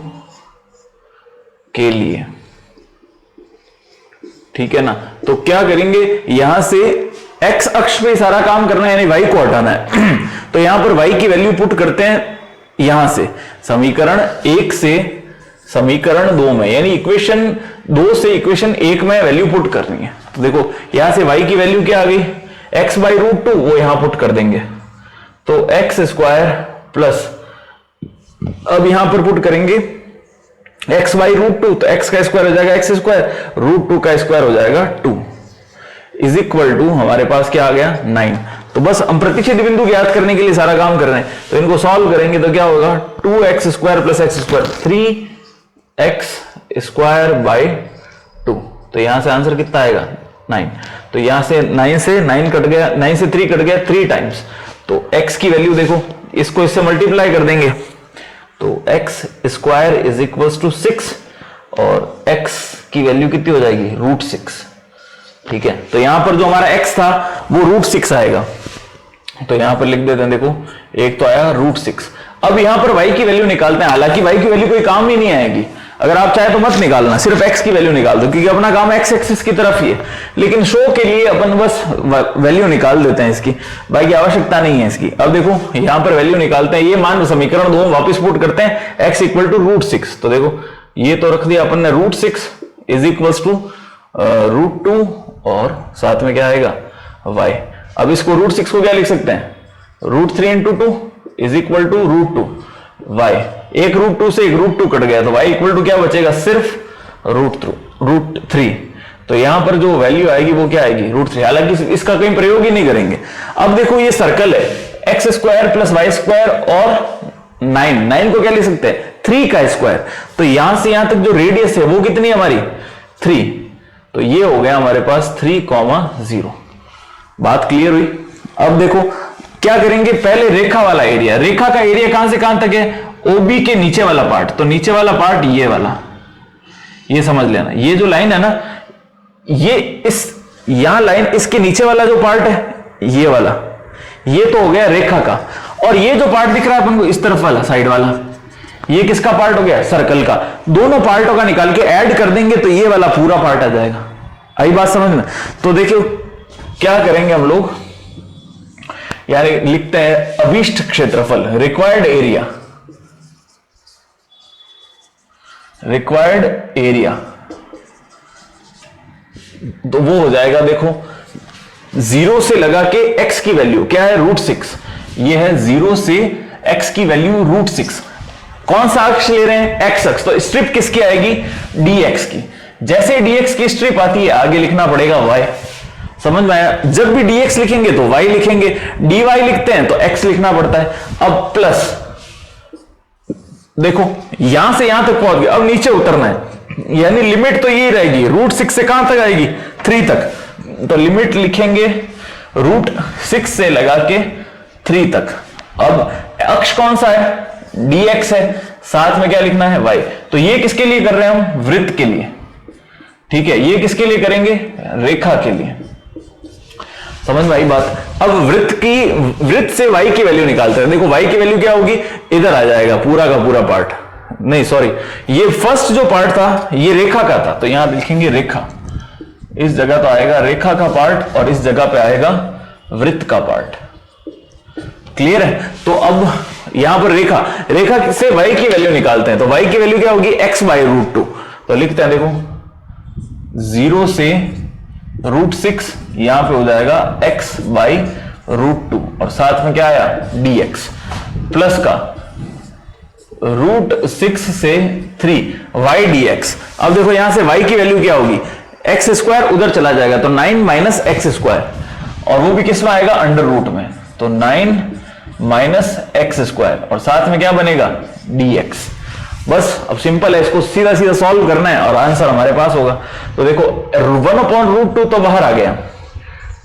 के लिए, ठीक है ना। तो क्या करेंगे, यहां से x अक्ष पे सारा काम करना है, यानी y को हटाना है। तो यहां पर y की वैल्यू पुट करते हैं यहां से समीकरण 1 से समीकरण 2 में, यानी इक्वेशन 2 से इक्वेशन 1 में वैल्यू पुट करनी है। तो देखो यहां से y की वैल्यू क्या आ गई, x बाई रूट 2, वो यहां पुट कर देंगे, तो एक्स स्क्वायर प्लस, अब यहां पर पुट करेंगे x बाई रूट 2, तो x का स्क्वायर हो जाएगा x स्क्वायर, रूट 2 का स्क्वायर हो जाएगा 2 इज इक्वल टू, हमारे पास क्या आ गया 9। तो बस हम प्रतिच्छेदी बिंदु ज्ञात करने के लिए सारा काम कर रहे हैं, तो इनको सॉल्व करेंगे तो क्या होगा, 2x square plus x square 3x square by 2, तो यहां से आंसर कितना आएगा 9। तो यहां से 9 से 9 कट गया, 9 से 3 कट गया 3 टाइम्स, तो x की वैल्यू देखो, इसको इससे मल्टीप्लाई कर देंगे, तो x square is equal to 6 और x की वैल्यू कितनी हो जाएगी, रूट 6, ठीक है। तो यहां पर जो हमारा x था वो रूट 6 आएगा, तो यहां पर लिख देते हैं, देखो एक तो आया रूट 6। अब यहां पर y की वैल्यू निकालते हैं, हालांकि y की वैल्यू कोई काम ही नहीं आएगी, अगर आप चाहे तो मत निकालना, सिर्फ x की वैल्यू निकाल दो, क्योंकि अपना काम x एक्सिस की तरफ ही है। लेकिन शो के लिए अपन बस वैल्यू निकाल देते हैं इसकी, बाकी आवश्यकता नहीं है इसकी। अब देखो यहां पर वैल्यू निकालते हैं, ये मान समीकरण 2 वापस पुट करते हैं, x इक्वल टू रूट 6, तो देखो ये तो रख दिया अपन ने, root 6 is equal to root 2 और साथ में क्या आएगा y। अब इसको रूट 6 को क्या लिख सकते हैं, root 3 into 2 is equal to root 2 y, एक रूट 2 से एक रूट 2 कट गया, तो y इक्वल टू क्या बचेगा, सिर्फ रूट 3। तो यहां पर जो वैल्यू आएगी वो क्या आएगी, रूट 3, हालांकि इसका कहीं प्रयोग ही नहीं करेंगे। अब देखो ये सर्कल है, x square plus y square और 9 को क्या लिख सकते हैं, 3 का स्क्वायर, तो यहां से यहां तक जो रेडियस है वो कितनी है हमारी 3, तो ये हो गया हमारे पास 3,0। बात क्लियर हुई? अब देखो क्या करेंगे, पहले रेखा वाला एरिया, रेखा का एरिया कहां से कहां तक है, ओबी के नीचे वाला पार्ट, तो नीचे वाला पार्ट ये वाला, ये समझ लेना, ये जो लाइन है ना, ये इस यहां लाइन, इसके नीचे वाला जो पार्ट है ये वाला, ये तो हो गया रेखा का। और ये जो पार्ट दिख रहा है अपन को इस तरफ वाला, साइड वाला, ये किसका पार्ट हो गया, सर्कल का। दोनों पार्टों का निकाल के ऐड कर देंगे तो ये वाला पूरा पार्ट आ जाएगा। आई बात समझ में? तो देखियो क्या करेंगे हम लोग, यानी लिखते हैं अभीष्ट क्षेत्रफल, रिक्वायर्ड एरिया, रिक्वायर्ड एरिया, तो वो हो जाएगा देखो 0 से लगा के x की वैल्यू क्या है √6, ये है 0 से x की वैल्यू √6। कौन सा अक्ष ले रहे हैं, x अक्ष, तो स्ट्रिप किसकी आएगी dx की। जैसे dx की स्ट्रिप आती है आगे लिखना पड़ेगा y, समझ में आया। जब भी dx लिखेंगे तो y लिखेंगे, dy लिखते हैं तो x लिखना पड़ता है। अब प्लस देखो यहां से यहां तक पहुंच गया, अब नीचे उतरना है, यानी लिमिट तो यही रहेगी √6 से कहां तक आएगी 3 तक, तो लिमिट लिखेंगे √6 से लगा के 3 तक। अब अक्ष कौन सा है dx है, साथ में क्या लिखना है y। तो ये किसके लिए कर रहे हैं हम, वृत्त के लिए, ठीक है। ये किसके लिए करेंगे, रेखा के लिए, समझ में आई बात। अब वृत्त से y की वैल्यू निकालते हैं। देखो y की वैल्यू क्या होगी, इधर आ जाएगा पूरा का पूरा पार्ट, नहीं सॉरी, ये फर्स्ट जो पार्ट था ये रेखा का था, तो यहां लिखेंगे रेखा, इस जगह तो आएगा रेखा का पार्ट और इस जगह पे आएगा वृत्त का पार्ट, क्लियर है। तो अब यहां पर रेखा से y की वैल्यू निकालते हैं, तो y की वैल्यू क्या होगी x/√2, तो लिखते हैं देखो 0 से √6, यहां पे हो जाएगा x/√2 और साथ में क्या आया dx, प्लस का √6 से 3 y dx। अब देखो यहां से y की वैल्यू क्या होगी, x² उधर चला जाएगा तो 9 - x², और वो भी किस में आएगा अंडर रूट में, तो 9 - x² और साथ में क्या बनेगा dx। बस अब सिंपल है, इसको सीधा सीधा सॉल्व करना है और आंसर हमारे पास होगा। तो देखो 1/√2 तो बाहर आ गया,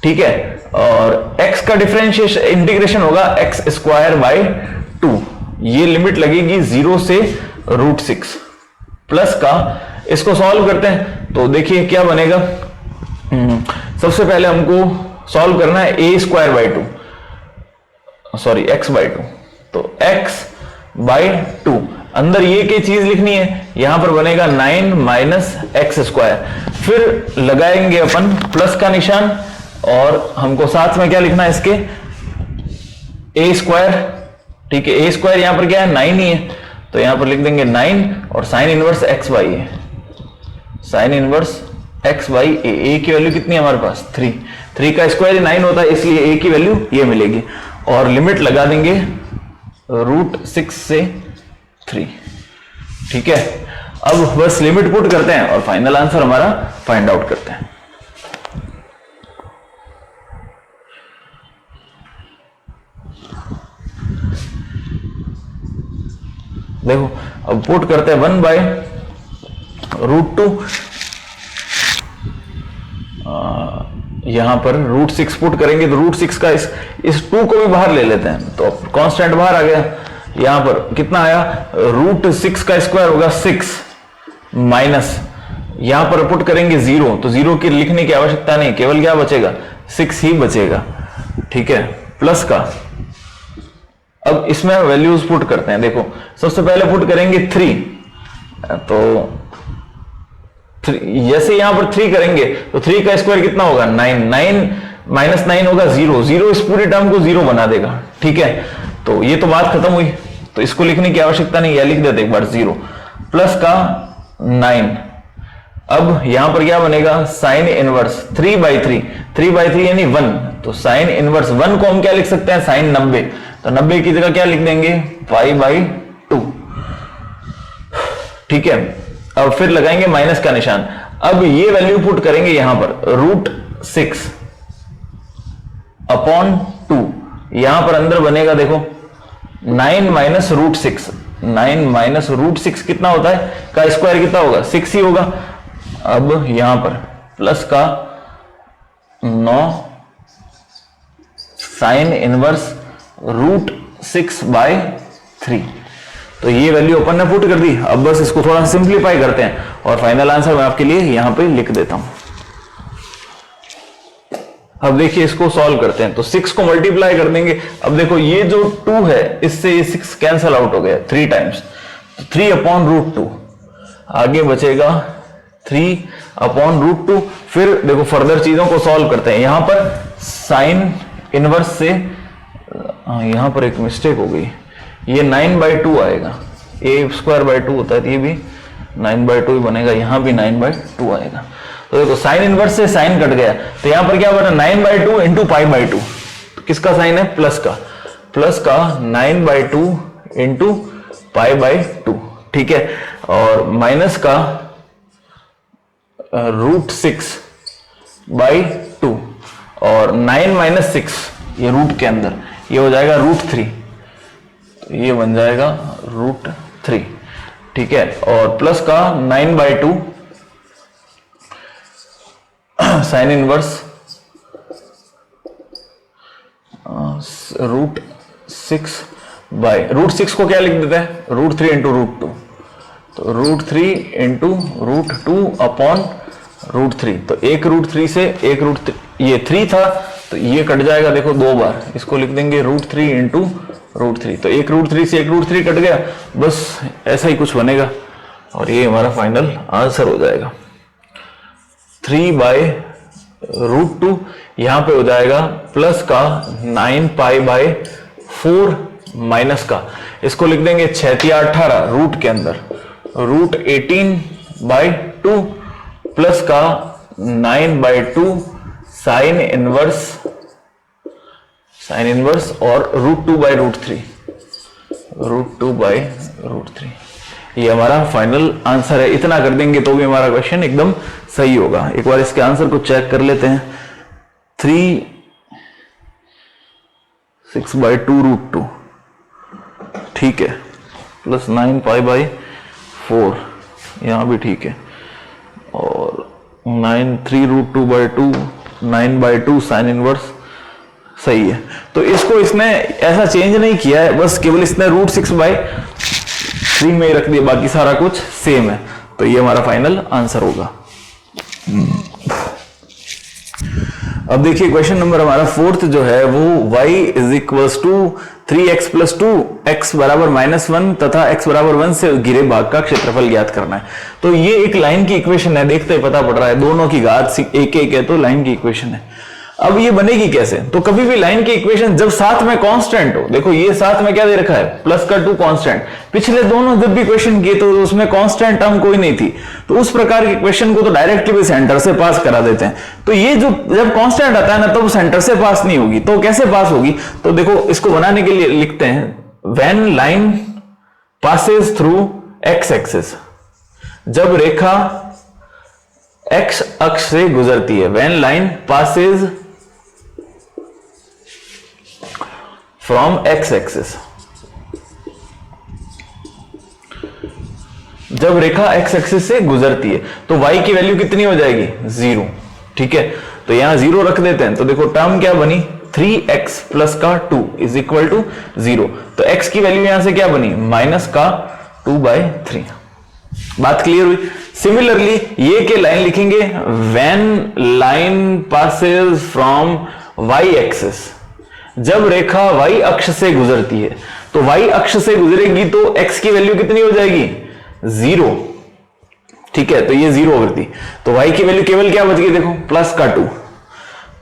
ठीक है, और x का डिफरेंशिएशन इंटीग्रेशन होगा x²/2, ये लिमिट लगेगी 0 से √6 प्लस का, इसको सॉल्व करते हैं तो देखिए क्या बनेगा। सबसे पहले हमको सॉल्व करना है a²/2, सॉरी x/2, तो x/2 अंदर ये क्या चीज लिखनी है, यहां पर बनेगा 9 - x², फिर लगाएंगे अपन प्लस का निशान और हमको साथ में क्या लिखना है इसके a², ठीक है, a² यहां पर क्या है 9 ही है, तो यहां पर लिख देंगे 9 और साइन इनवर्स xy है, साइन इनवर्स xy a की वैल्यू कितनी है हमारे पास 3 का स्क्वायर 9 होता है, इसलिए a की वैल्यू ये मिलेगी और लिमिट लगा देंगे √6 से 3, ठीक है। अब बस लिमिट पुट करते हैं और फाइनल आंसर हमारा फाइंड आउट करते हैं। देखो अब पुट करते हैं 1/√2, यहां पर √6 पुट करेंगे तो √6 का इस 2 को भी बाहर ले लेते हैं, तो कांस्टेंट बाहर आ गया। यहां पर कितना आया, √6 का स्क्वायर होगा 6 माइनस, यहां पर पुट करेंगे 0, तो 0 की लिखने की आवश्यकता नहीं, केवल क्या बचेगा 6 ही बचेगा, ठीक है, प्लस का। अब इसमें वैल्यूज पुट करते हैं। देखो सबसे पहले पुट करेंगे 3, तो जैसे यहां पर 3 करेंगे तो 3 का स्क्वायर कितना होगा 9, 9 - 9 होगा 0 इस पूरी टर्म को 0 बना देगा, ठीक है। तो ये तो बात खत्म हुई, तो इसको लिखने की आवश्यकता नहीं, या लिख देते एक बार 0 प्लस का 9। अब यहां पर क्या बनेगा साइन इनवर्स 3/3 यानी 1, तो साइन इनवर्स 1 को हम क्या लिख सकते हैं साइन 90, तो 90 की जगह क्या लिख देंगे π/2, ठीक है। अब फिर लगाएंगे माइनस का निशान। अब ये वैल्यू पुट करेंगे यहां पर √6/2, यहां पर अंदर बनेगा देखो 9 - √6, 9 - √6 कितना होता है, का स्क्वायर कितना होगा 6 ही होगा। अब यहां पर प्लस का 9 साइन इनवर्स √6/3, तो ये वैल्यू अपन ने पुट कर दी। अब बस इसको थोड़ा सिंप्लीफाई करते हैं और फाइनल आंसर मैं आपके लिए यहां पे लिख देता हूं। अब देखिए इसको सॉल्व करते हैं, तो 6 को मल्टीप्लाई कर देंगे। अब देखो ये जो 2 है इससे ये 6 कैंसल आउट हो गया 3 टाइम्स, तो 3/√2, आगे बचेगा 3/√2। फिर देखो फर्दर चीजों को सॉल्व करते हैं। यहां पर साइन इनवर्स से यहां पर एक मिस्टेक हो गई, ये 9/2 आएगा, a² 2 होता है, ये भी 9/2 ही बनेगा, यहां भी 9/2 आएगा। तो देखो साइन इनवर्स से साइन कट गया, तो यहां पर क्या बना 9/2 इंटू π/2, तो किसका साइन है प्लस का 9/2 इंटू π/2, ठीक है, और माइनस का √6/2 और 9 - 6 ये रूट के अंदर ये हो जाएगा √3, तो ये बन जाएगा √3, ठीक है, और प्लस का 9/2 साइन इनवर्स √6 को क्या लिख देते हैं √3 इंटू √2, तो √3 इंटू √2 अपॉन √3, तो एक √3 से एक √3, ये 3 था तो ये कट जाएगा, देखो 2 बार, इसको लिख देंगे √3 इंटू √3, तो एक √3 से एक √3 कट गया, बस ऐसा ही कुछ बनेगा और ये हमारा फाइनल आंसर हो जाएगा। 3/√2 यहां पे हो जाएगा प्लस का 9π/4 माइनस का, इसको लिख देंगे 6×18 रूट के अंदर √18/2 प्लस का 9/2 साइन इनवर्स और √2/√3 ये हमारा फाइनल आंसर है। इतना कर देंगे तो भी हमारा क्वेश्चन एकदम सही होगा। एक बार इसके आंसर को चेक कर लेते हैं। 3/6/2√2, ठीक है, प्लस 9π/4 यहां भी ठीक है, और 3√2/2 9/2 साइन इनवर्स सही है। तो इसको इसने ऐसा चेंज नहीं किया है, बस केवल इसने √6/3 में ही रख दिया, बाकी सारा कुछ सेम है। तो ये हमारा फाइनल आंसर होगा। अब देखिए क्वेश्चन नंबर हमारा 4th जो है वो y = 3x + 2 x = -1 तथा x = 1 से घिरे भाग का क्षेत्रफल ज्ञात करना है। तो ये एक लाइन की इक्वेशन है, देखते ही पता पड़ रहा है, दोनों की घात एक है तो लाइन की इक्वेशन है। अब ये बनेगी कैसे? तो कभी भी लाइन की इक्वेशन जब साथ में कांस्टेंट हो, देखो ये साथ में क्या दे रखा है प्लस का 2 कांस्टेंट, पिछले दोनों जब भी इक्वेशन किए तो उसमें कांस्टेंट टर्म कोई नहीं थी, तो उस प्रकार की इक्वेशन को तो डायरेक्टली भी सेंटर से पास करा देते हैं। तो ये जो जब कांस्टेंट आता है ना तब सेंटर से पास नहीं होगी, तो कैसे पास होगी? तो देखो इसको बनाने के लिए लिखते हैं when line passes through x axis, जब रेखा एक्स अक्ष से गुजरती है, when line passes from x axis, जब रेखा एक्स एक्सिस से गुजरती है तो y की वैल्यू कितनी हो जाएगी 0, ठीक है। तो यहां 0 रख देते हैं, तो देखो टर्म क्या बनी 3x + का 2 = 0, तो x की वैल्यू यहां से क्या बनी माइनस का 2/3। बात क्लियर हुई? सिमिलरली ये के लाइन लिखेंगे when line passes from y axis, जब रेखा y अक्ष से गुजरती है, तो y अक्ष से गुजरेगी तो x की वैल्यू कितनी हो जाएगी 0, ठीक है, तो ये 0 हो गई, तो y की वैल्यू केवल क्या बच गई देखो प्लस का 2,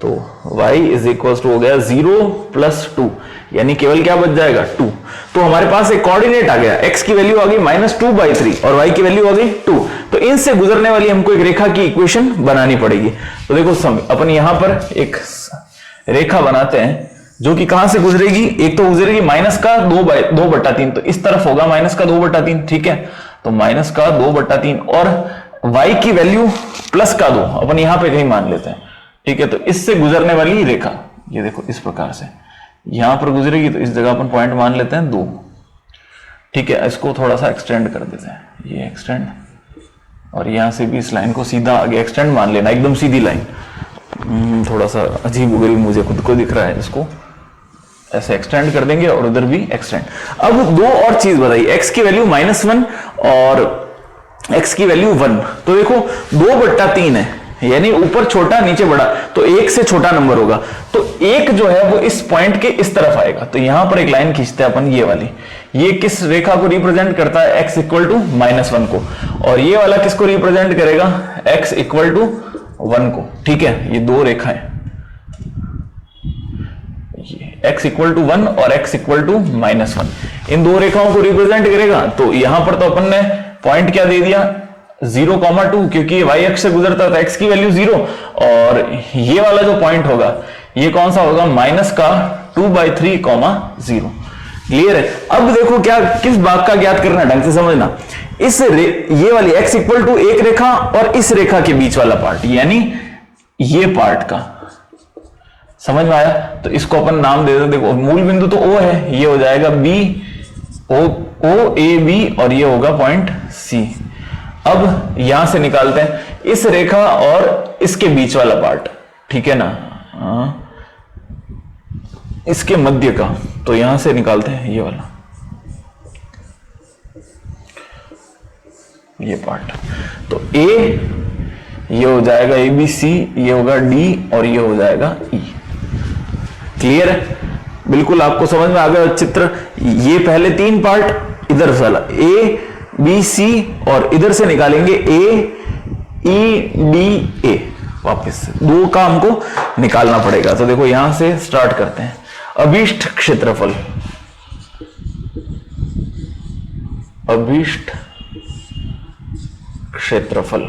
तो y = हो गया 0 + 2, यानी केवल क्या बच जाएगा 2। तो हमारे पास एक कोऑर्डिनेट आ गया, x की वैल्यू आ गई -2/3 और y की वैल्यू आ गई 2, तो इनसे गुजरने वाली हमको एक रेखा की इक्वेशन बनानी पड़ेगी। तो देखो अपन यहां पर एक रेखा बनाते हैं जो कि कहां से गुजरेगी, एक तो गुजरेगी माइनस का 2/3, तो इस तरफ होगा माइनस का 2/3, ठीक है, तो माइनस का 2/3 और y की वैल्यू प्लस का 2 अपन यहां पे कहीं मान लेते हैं, ठीक है। तो इससे गुजरने वाली रेखा ये देखो इस प्रकार से यहां पर गुजरेगी, तो इस जगह अपन पॉइंट मान लेते हैं 2, ठीक है। इसको थोड़ा सा एक्सटेंड कर देते हैं, ये एक्सटेंड, और यहां से भी इस लाइन को सीधा आगे एक्सटेंड मान लेना, एकदम सीधी लाइन, थोड़ा सा अजीब गरीब मुझे खुद को दिख रहा है, इसको ऐसे एक्सटेंड कर देंगे और उधर भी एक्सटेंड। अब दो और चीज बताइए, x की वैल्यू -1 और x की वैल्यू 1, तो देखो 2/3 है, यानी ऊपर छोटा नीचे बड़ा, तो 1 से छोटा नंबर होगा, तो 1 जो है वो इस पॉइंट के इस तरफ आएगा। तो यहां पर एक लाइन खींचते हैं अपन, ये वाली, ये किस रेखा को रिप्रेजेंट करता है x = -1 को, और ये वाला किसको रिप्रेजेंट करेगा x = 1 को, ठीक है। ये दो रेखाएं, x = 1 और x = -1, इन दो रेखाओं को रिप्रेजेंट करेगा। तो यहां पर तो अपन ने पॉइंट क्या दे दिया 0,2, क्योंकि ये y अक्ष से गुजरता है तो x की वैल्यू 0, और ये वाला जो पॉइंट होगा ये कौन सा होगा माइनस का 2/3,0। क्लियर है। अब देखो क्या किस भाग का ज्ञात करना है, ढंग से समझना। ये वाली x इक्वल टू एक रेखा और इस रेखा के बीच वाला पार्ट, यानी ये पार्ट का, समझ में आया। तो इसको अपन नाम दे दो, देखो मूल बिंदु तो O है, ये हो जाएगा B O A B और ये होगा पॉइंट C। अब यहां से निकालते हैं इस रेखा और इसके बीच वाला पार्ट, ठीक है ना, इसके मध्य का, तो यहां से निकालते हैं ये वाला, ये पार्ट। तो A ये हो जाएगा ABC, ये होगा D और ये हो जाएगा E। क्लियर है, बिल्कुल आपको समझ में आ गया चित्र। ये पहले तीन पार्ट इधर वाला A B C और इधर से निकालेंगे A E D A, वापस दो का हमको निकालना पड़ेगा। तो देखो यहां से स्टार्ट करते हैं। अभीष्ट क्षेत्रफल, अभीष्ट क्षेत्रफल,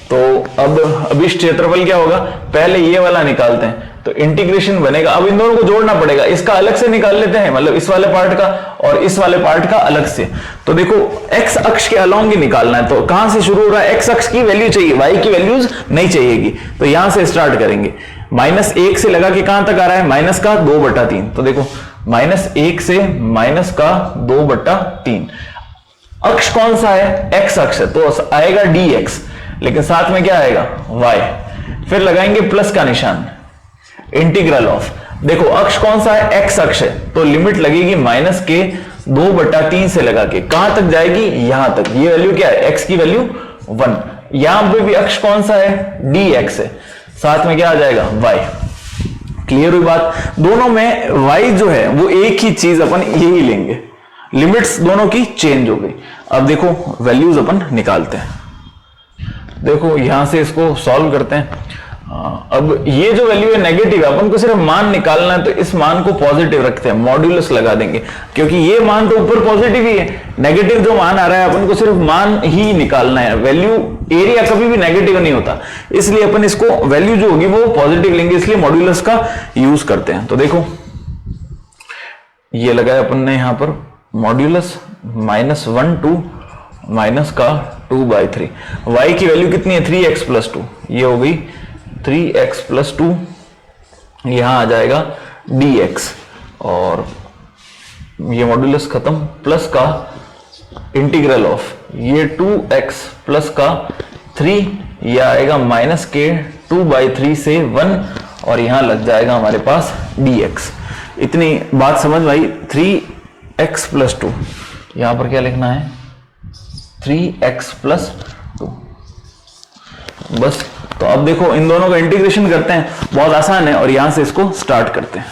तो अब अभीष्ट क्षेत्रफल क्या होगा, पहले ये वाला निकालते हैं तो इंटीग्रेशन बनेगा। अब इन दोनों को जोड़ना पड़ेगा, इसका अलग से निकाल लेते हैं, मतलब इस वाले पार्ट का और इस वाले पार्ट का अलग से। तो देखो x अक्ष के अलोंग ही निकालना है, तो कहां से शुरू हो रहा है, x अक्ष की वैल्यू चाहिए, y की वैल्यूज नहीं चाहिएगी। तो यहां से स्टार्ट करेंगे, -1 से लगा के कहां तक आ रहा है, माइनस का 2/3। तो देखो -1 से माइनस का 2/3। अक्ष कौन सा है, x अक्ष है, तो आएगा dx, लेकिन साथ में क्या आएगा y। फिर लगाएंगे प्लस का निशान, इंटीग्रल ऑफ, देखो अक्ष कौन सा है, x अक्ष है, तो लिमिट लगेगी माइनस के 2/3 से लगा के कहां तक जाएगी, यहां तक। ये वैल्यू क्या है, x की वैल्यू 1। यहां पे भी अक्ष कौन सा है, dx है, साथ में क्या आ जाएगा y। क्लियर हुई बात। दोनों में y जो है वो एक ही चीज अपन यही लेंगे, लिमिट्स दोनों की चेंज हो गई। अब देखो वैल्यूज अपन निकालते हैं, देखो यहां से इसको सॉल्व करते हैं। अब ये जो वैल्यू है नेगेटिव है, अपन को सिर्फ मान निकालना है, तो इस मान को पॉजिटिव रखते हैं, मॉड्यूलस लगा देंगे, क्योंकि ये मान तो ऊपर पॉजिटिव ही है, नेगेटिव जो मान आ रहा है अपन को सिर्फ मान ही निकालना है। वैल्यू एरिया कभी भी नेगेटिव नहीं होता, इसलिए अपन इसको वैल्यू जो होगी वो पॉजिटिव लेंगे, इसलिए मॉड्यूलस का यूज करते हैं। तो देखो ये लगाया अपन ने यहां पर मॉड्यूलस -1 to माइनस का 2/3। y की वैल्यू कितनी है, 3x + 2, ये हो गई 3x + 2, यहां आ जाएगा dx, और ये मॉड्यूलस खत्म, प्लस का इंटीग्रल ऑफ ये 2x प्लस का 3, ये आएगा माइनस के 2/3 से 1, और यहां लग जाएगा हमारे पास dx। इतनी बात समझ में आई। 3x + 2, यहां पर क्या लिखना है, 3x + 2, बस। तो अब देखो इन दोनों का इंटीग्रेशन करते हैं, बहुत आसान है, और यहां से इसको स्टार्ट करते हैं।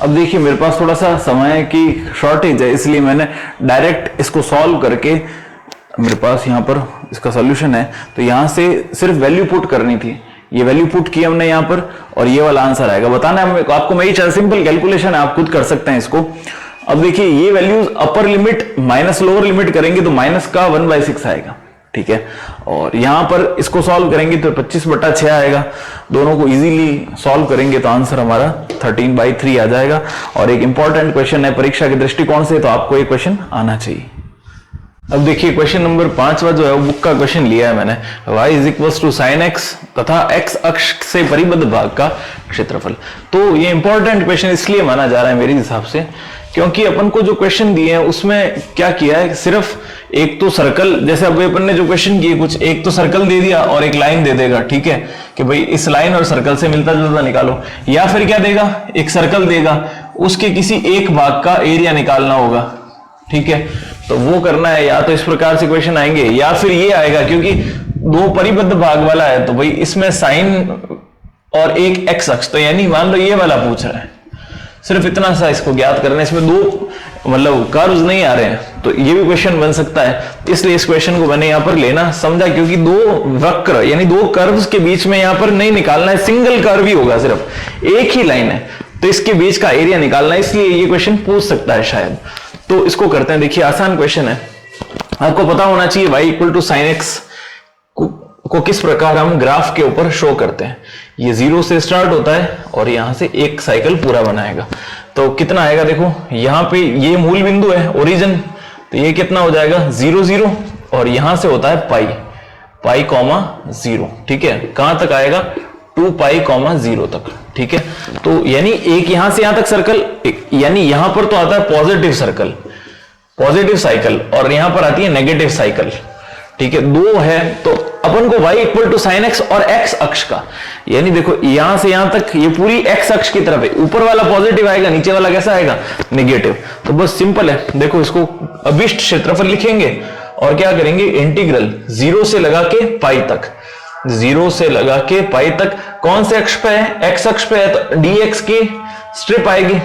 अब देखिए मेरे पास थोड़ा सा समय की शॉर्टेज है, इसलिए मैंने डायरेक्ट इसको सॉल्व करके, मेरे पास यहां पर इसका सॉल्यूशन है, तो यहां से सिर्फ वैल्यू पुट करनी थी, ये वैल्यू पुट की हमने यहां पर, और ये वाला आंसर आएगा। बताना है आपको, मेरी सिंपल कैलकुलेशन है, आप खुद कर सकते हैं इसको। अब देखिए ये values upper limit minus lower limit करेंगे तो माइनस का 1/6 आएगा, ठीक है। और यहां पर इसको सॉल्व करेंगे तो 25/6 आएगा। दोनों को इजीली सॉल्व करेंगे तो आंसर हमारा 13/3 आ जाएगा। और एक इंपॉर्टेंट क्वेश्चन है परीक्षा के दृष्टिकोण से, तो आपको ये क्वेश्चन आना चाहिए। अब देखिए क्वेश्चन नंबर 5वां जो है बुक का क्वेश्चन लिया है मैंने, y = sin x तथा x अक्ष से परिबद्ध भाग का क्षेत्रफल। तो ये इंपॉर्टेंट क्वेश्चन इसलिए माना जा रहा है मेरे हिसाब से, क्योंकि अपन को जो क्वेश्चन दिए हैं उसमें क्या किया है, सिर्फ एक तो सर्कल, जैसे अब अपन ने जो क्वेश्चन किए कुछ, एक तो सर्कल दे दिया और एक लाइन दे देगा, ठीक है, कि भाई इस लाइन और सर्कल से मिलता जुलता निकालो, या फिर क्या देगा, एक सर्कल देगा, उसके किसी एक भाग का एरिया निकालना होगा, ठीक है। तो वो करना है, या तो इस प्रकार से क्वेश्चन आएंगे, या फिर ये आएगा, क्योंकि दो परिबद्ध भाग वाला है तो भाई इसमें साइन और एक एक्स अक्ष, तो यानी मान लो ये वाला पूछ रहा है, सिर्फ इतना सा इसको ज्ञात करना है, इसमें दो मतलब कर्व्स नहीं आ रहे हैं, तो ये भी क्वेश्चन बन सकता है। इसलिए इस क्वेश्चन को मैंने यहां पर लेना समझा, क्योंकि दो वक्र यानी दो कर्व्स के बीच में यहां पर नहीं निकालना है, सिंगल कर्व ही होगा, सिर्फ एक ही लाइन है, तो इसके बीच का एरिया निकालना है, इसलिए ये क्वेश्चन पूछ सकता है शायद। तो इसको करते हैं, देखिए आसान क्वेश्चन है, आपको पता होना चाहिए y equal to sine x को किस प्रकार हम ग्राफ के ऊपर शो करते हैं। ये 0 से स्टार्ट होता है और यहां से एक साइकिल पूरा बनाएगा। तो कितना आएगा, देखो यहां पे ये मूल बिंदु है ओरिजिन, तो ये कितना हो जाएगा 0 0, और यहां से होता है पाई कॉमा 0, ठीक है। कहां तक आएगा 2 पाई कॉमा 0 तक, ठीक है। तो यानी एक यहां से यहां तक सर्कल, यानी यहां पर तो आता है पॉजिटिव सर्कल, पॉजिटिव साइकिल, और यहां पर आती है नेगेटिव साइकिल, ठीक है। 2 है तो अपन को y equal to sine x और x अक्ष का, यानी देखो यहां से यहां तक ये पूरी x अक्ष की तरफ है, ऊपर वाला पॉजिटिव आएगा, नीचे वाला कैसा आएगा नेगेटिव। तो बस सिंपल है, देखो इसको अभिष्ट क्षेत्रफल लिखेंगे और क्या करेंगे, इंटीग्रल 0 से लगा के पाई तक, 0 से लगा के पाई तक कौन से अक्ष पे है, x अक्ष पे है, तो dx की स्ट्रिप आएगी,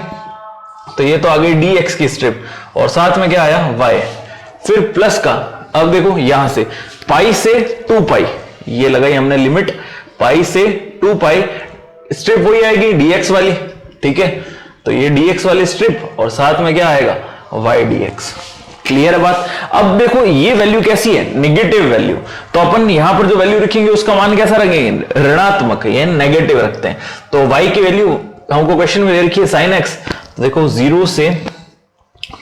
तो ये तो आ गई dx की स्ट्रिप, और साथ में क्या आया y, फिर प्लस का, अब देखो यहां से पाई से 2 पाई, ये लगाई हमने लिमिट, पाई से 2 पाई, स्ट्रिप वही आएगी dx वाली, ठीक है। तो ये dx वाली स्ट्रिप और साथ में क्या आएगा y dx। क्लियर है बात। अब देखो ये वैल्यू कैसी है, नेगेटिव वैल्यू, तो अपन यहां पर जो वैल्यू रखेंगे उसका मान कैसा रखेंगे, ऋणात्मक, ये नेगेटिव रखते हैं। तो y की वैल्यू हमको क्वेश्चन में दे रखी है sin x, देखो 0 से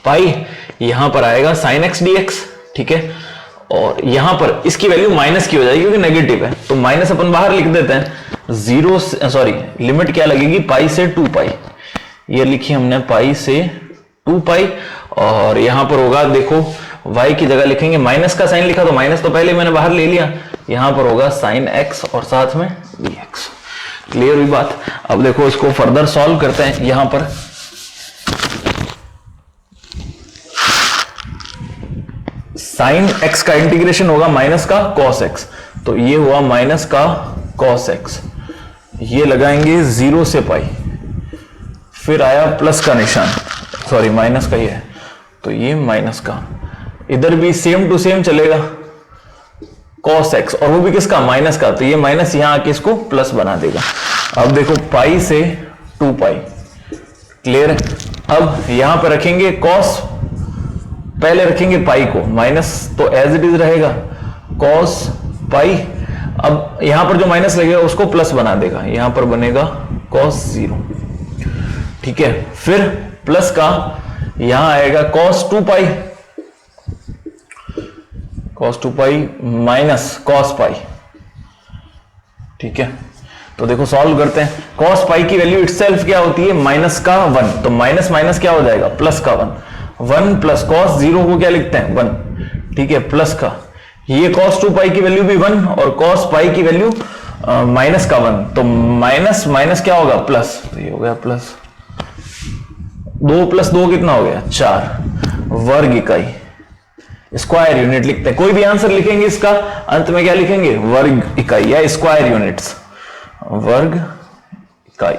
पाई, यहां पर आएगा sin x dx, ठीक है। और यहां पर इसकी वैल्यू माइनस की हो जाएगी क्योंकि नेगेटिव है, तो माइनस अपन बाहर लिख देते हैं, 0 से सॉरी लिमिट क्या लगेगी, पाई से 2 पाई, ये लिखी हमने पाई से 2 पाई, और यहां पर होगा देखो y की जगह लिखेंगे, माइनस का साइन लिखा तो माइनस तो पहले मैंने बाहर ले लिया, यहां पर होगा sin x और साथ में dx। क्लियर हुई बात। अब देखो इसको फर्दर सॉल्व करते हैं, यहां पर साइन x का इंटीग्रेशन होगा माइनस का cos x, तो ये हुआ माइनस का cos x, ये लगाएंगे 0 से पाई, फिर आया प्लस का निशान, सॉरी माइनस का ही है, तो ये माइनस का, इधर भी सेम टू सेम चलेगा cos x, और वो भी किसका, माइनस का, तो ये माइनस यहां आके इसको प्लस बना देगा। अब देखो पाई से 2 पाई, क्लियर है। अब यहां पर रखेंगे cos, पहले रखेंगे पाई को, माइनस तो एज इट इज रहेगा cos पाई, अब यहां पर जो माइनस लगेगा उसको प्लस बना देगा, यहां पर बनेगा cos 0, ठीक है। फिर प्लस का यहां आएगा cos 2 पाई, cos 2 पाई माइनस cos पाई, ठीक है। तो देखो सॉल्व करते हैं, cos पाई की वैल्यू इटसेल्फ क्या होती है, माइनस का 1, तो माइनस माइनस क्या हो जाएगा, प्लस का 1 प्लस cos 0 को क्या लिखते हैं 1, ठीक है, प्लस का, ये cos 2 पाई की वैल्यू भी 1 और cos पाई की वैल्यू माइनस का 1, तो माइनस माइनस क्या होगा प्लस, तो ये हो गया प्लस 2 प्लस 2 कितना हो गया 4, वर्ग इकाई, स्क्वायर यूनिट लिखते हैं, कोई भी आंसर लिखेंगे इसका अंत में क्या लिखेंगे, वर्ग इकाई या स्क्वायर यूनिट्स, वर्ग इकाई,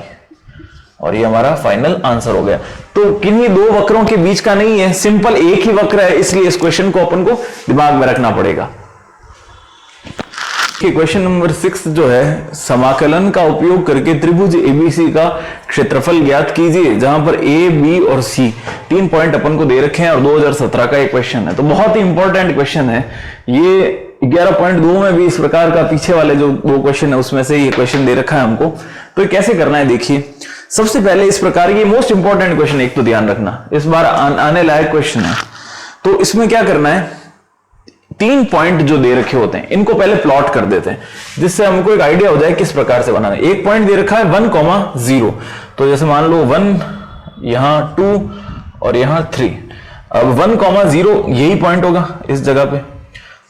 और ये हमारा फाइनल आंसर हो गया। तो किन्हीं 2 वक्रों के बीच का नहीं है, सिंपल एक ही वक्र है, इसलिए इस क्वेश्चन को अपन को दिमाग में रखना पड़ेगा। क्वेश्चन नंबर 6 जो है, समाकलन का उपयोग करके त्रिभुज एबीसी का क्षेत्रफल ज्ञात कीजिए, जहां पर ए बी और सी 3 पॉइंट अपन को दे रखे हैं और 2017 का एक क्वेश्चन है। तो बहुत ही इंपॉर्टेंट क्वेश्चन है ये, 11.2 में भी इस प्रकार का पीछे वाले जो 2 क्वेश्चन है उसमें से ये क्वेश्चन दे रखा है हमको। तो कैसे करना है देखिए, सबसे पहले इस प्रकार की मोस्ट इंपॉर्टेंट क्वेश्चन एक तो ध्यान रखना, इस बार आने लायक क्वेश्चन है। तो इसमें क्या करना है, 3 पॉइंट जो दे रखे होते हैं इनको पहले प्लॉट कर देते हैं, जिससे हमको एक आइडिया हो जाए किस प्रकार से बनाना है। एक पॉइंट दे रखा है 1,0, तो जैसे मान लो 1, यहां 2 और यहां 3, अब 1,0 यही पॉइंट होगा इस जगह पे,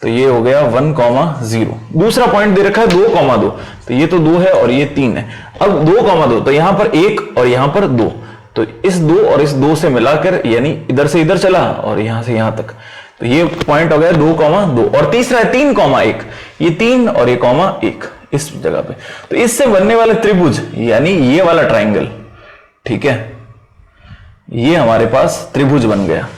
तो ये हो गया 1,0। दूसरा पॉइंट दे रखा है 2,2, तो ये तो 2 है और ये 3 है। अब 2,2, तो यहां पर 1 और यहां पर 2, तो इस 2 और इस 2 से मिलाकर, यानी इधर से इधर चला और यहां से यहां तक, तो ये पॉइंट हो गया 2,2। और तीसरा है 3,1, ये 3 और ये 1 इस जगह पे, तो इससे बनने वाला त्रिभुज यानी ये वाला ट्राइंगल, ठीक है, ये हमारे पास त्रिभुज बन गया,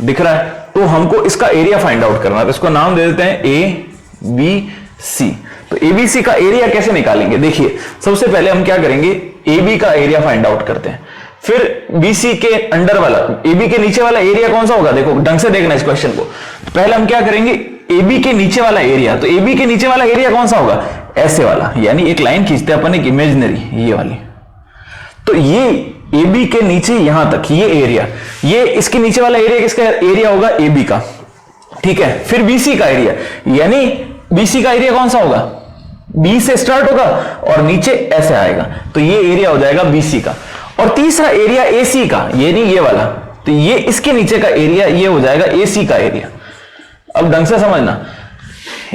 दिख रहा है। तो हमको इसका एरिया फाइंड आउट करना है, तो इसको नाम दे देते हैं ए बी सी। तो एबीसी का एरिया कैसे निकालेंगे, देखिए सबसे पहले हम क्या करेंगे, ए बी का एरिया फाइंड आउट करते हैं। फिर बीसी के अंडर वाला, एबी के नीचे वाला एरिया कौन सा होगा, देखो ढंग से देखना इस क्वेश्चन को। पहले हम क्या करेंगे, एबी के नीचे वाला एरिया, तो एबी के नीचे वाला एरिया कौन सा होगा, ऐसे वाला, यानी एक लाइन खींचते हैं अपन एक इमेजिनरी, ये वाली। तो ये एबी के नीचे यहां तक ये एरिया, ये इसके नीचे वाला एरिया किसका एरिया होगा, एबी का, ठीक है। फिर बीसी का एरिया, यानी बीसी का एरिया कौन सा होगा, बी से स्टार्ट होगा और नीचे ऐसे आएगा, तो ये एरिया हो जाएगा बीसी का। और तीसरा एरिया एसी का, यानी ये वाला, तो ये इसके नीचे का एरिया ये हो जाएगा एसी का एरिया। अब ढंग से समझना,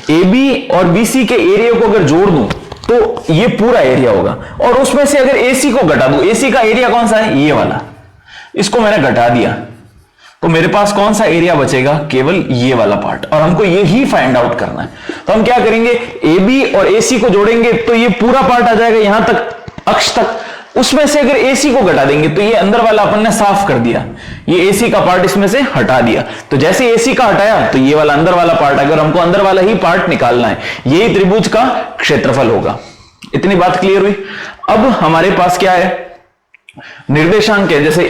AB और BC के एरिया को अगर जोड़ दूं तो ये पूरा एरिया होगा, और उसमें से अगर AC को घटा दूं, AC का एरिया कौन सा है, ये वाला, इसको मैंने घटा दिया, तो मेरे पास कौन सा एरिया बचेगा, केवल ये वाला पार्ट, और हमको ये ही फाइंड आउट करना है। तो हम क्या करेंगे, AB और AC को जोड़ेंगे तो ये पूरा पार्ट आ जाएगा यहां तक, अक्ष तक। उसमें से अगर AC को घटा देंगे तो ये अंदर वाला अपन ने साफ कर दिया, ये AC का पार्ट इसमें से हटा दिया। तो जैसे AC का हटाया तो ये वाला अंदर वाला पार्ट, अगर हमको अंदर वाला ही पार्ट निकालना है, यही त्रिभुज का क्षेत्रफल होगा। इतनी बात क्लियर हुई। अब हमारे पास क्या है, निर्देशांक है, जैसे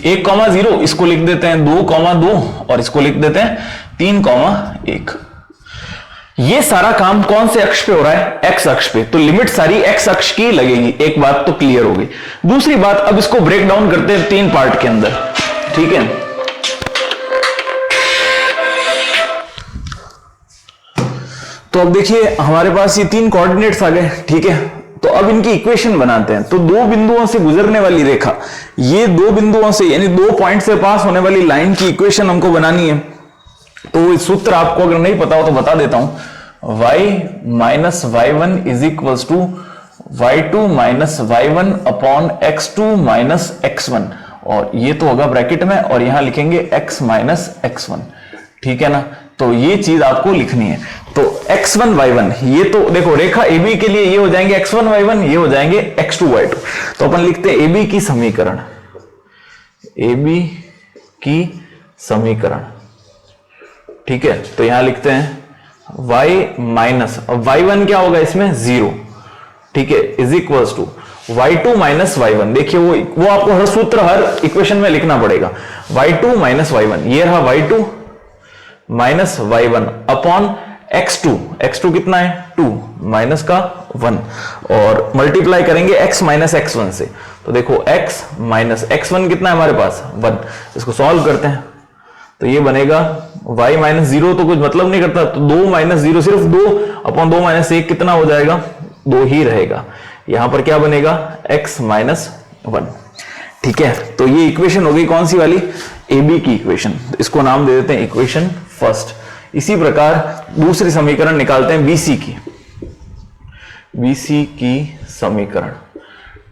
1,0 इसको लिख देते हैं 2,2 और इसको लिख देते हैं 3,1। ये सारा काम कौन से अक्ष पे हो रहा है, एक्स अक्ष पे, तो लिमिट सारी एक्स अक्ष की लगेगी। एक बात तो क्लियर हो गई। दूसरी बात, अब इसको ब्रेक डाउन करते हैं 3 पार्ट के अंदर, ठीक है। तो अब देखिए हमारे पास ये 3 कोऑर्डिनेट्स आ गए, ठीक है। तो अब इनकी इक्वेशन बनाते हैं। तो 2 बिंदुओं से गुजरने वाली रेखा, ये 2 बिंदुओं से यानी 2 पॉइंट से पास होने वाली लाइन की इक्वेशन हमको बनानी है। तो सूत्र आपको अगर नहीं पता हो तो बता देता हूं, y minus y1 is equals to y2 minus y1 upon x2 minus x1, और ये तो होगा ब्रैकेट में, और यहां लिखेंगे x माइनस x1, ठीक है ना। तो ये चीज आपको लिखनी है। तो x1 y1, ये तो देखो रेखा AB के लिए ये हो जाएंगे x1 y1, ये हो जाएंगे x2 y2। तो अपन लिखते हैं AB की समीकरण, AB की समीकरण, ठीक है। तो यहां लिखते हैं y माइनस, अब y1 क्या होगा इसमें 0, ठीक है, is equals to y2 minus y1। देखिए वो आपको हर सूत्र हर इक्वेशन में लिखना पड़ेगा। y2 माइनस y1, ये रहा y2 minus y1 upon x2, x2 कितना है 2 माइनस का 1, और मल्टीप्लाई करेंगे x माइनस x1 से। तो देखो x माइनस x1 कितना है हमारे पास 1, इसको सॉल्व करते हैं तो ये बनेगा y माइनस 0 तो कुछ मतलब नहीं करता, तो 2 माइनस 0 सिर्फ 2 अपॉन 2 माइनस 1 कितना हो जाएगा 2 ही रहेगा। यहां पर क्या बनेगा x माइनस 1, ठीक है। तो ये इक्वेशन हो गई कौन सी वाली, AB की इक्वेशन, इसको नाम दे देते हैं इक्वेशन फर्स्ट। इसी प्रकार दूसरी समीकरण निकालते हैं BC की, BC की समीकरण,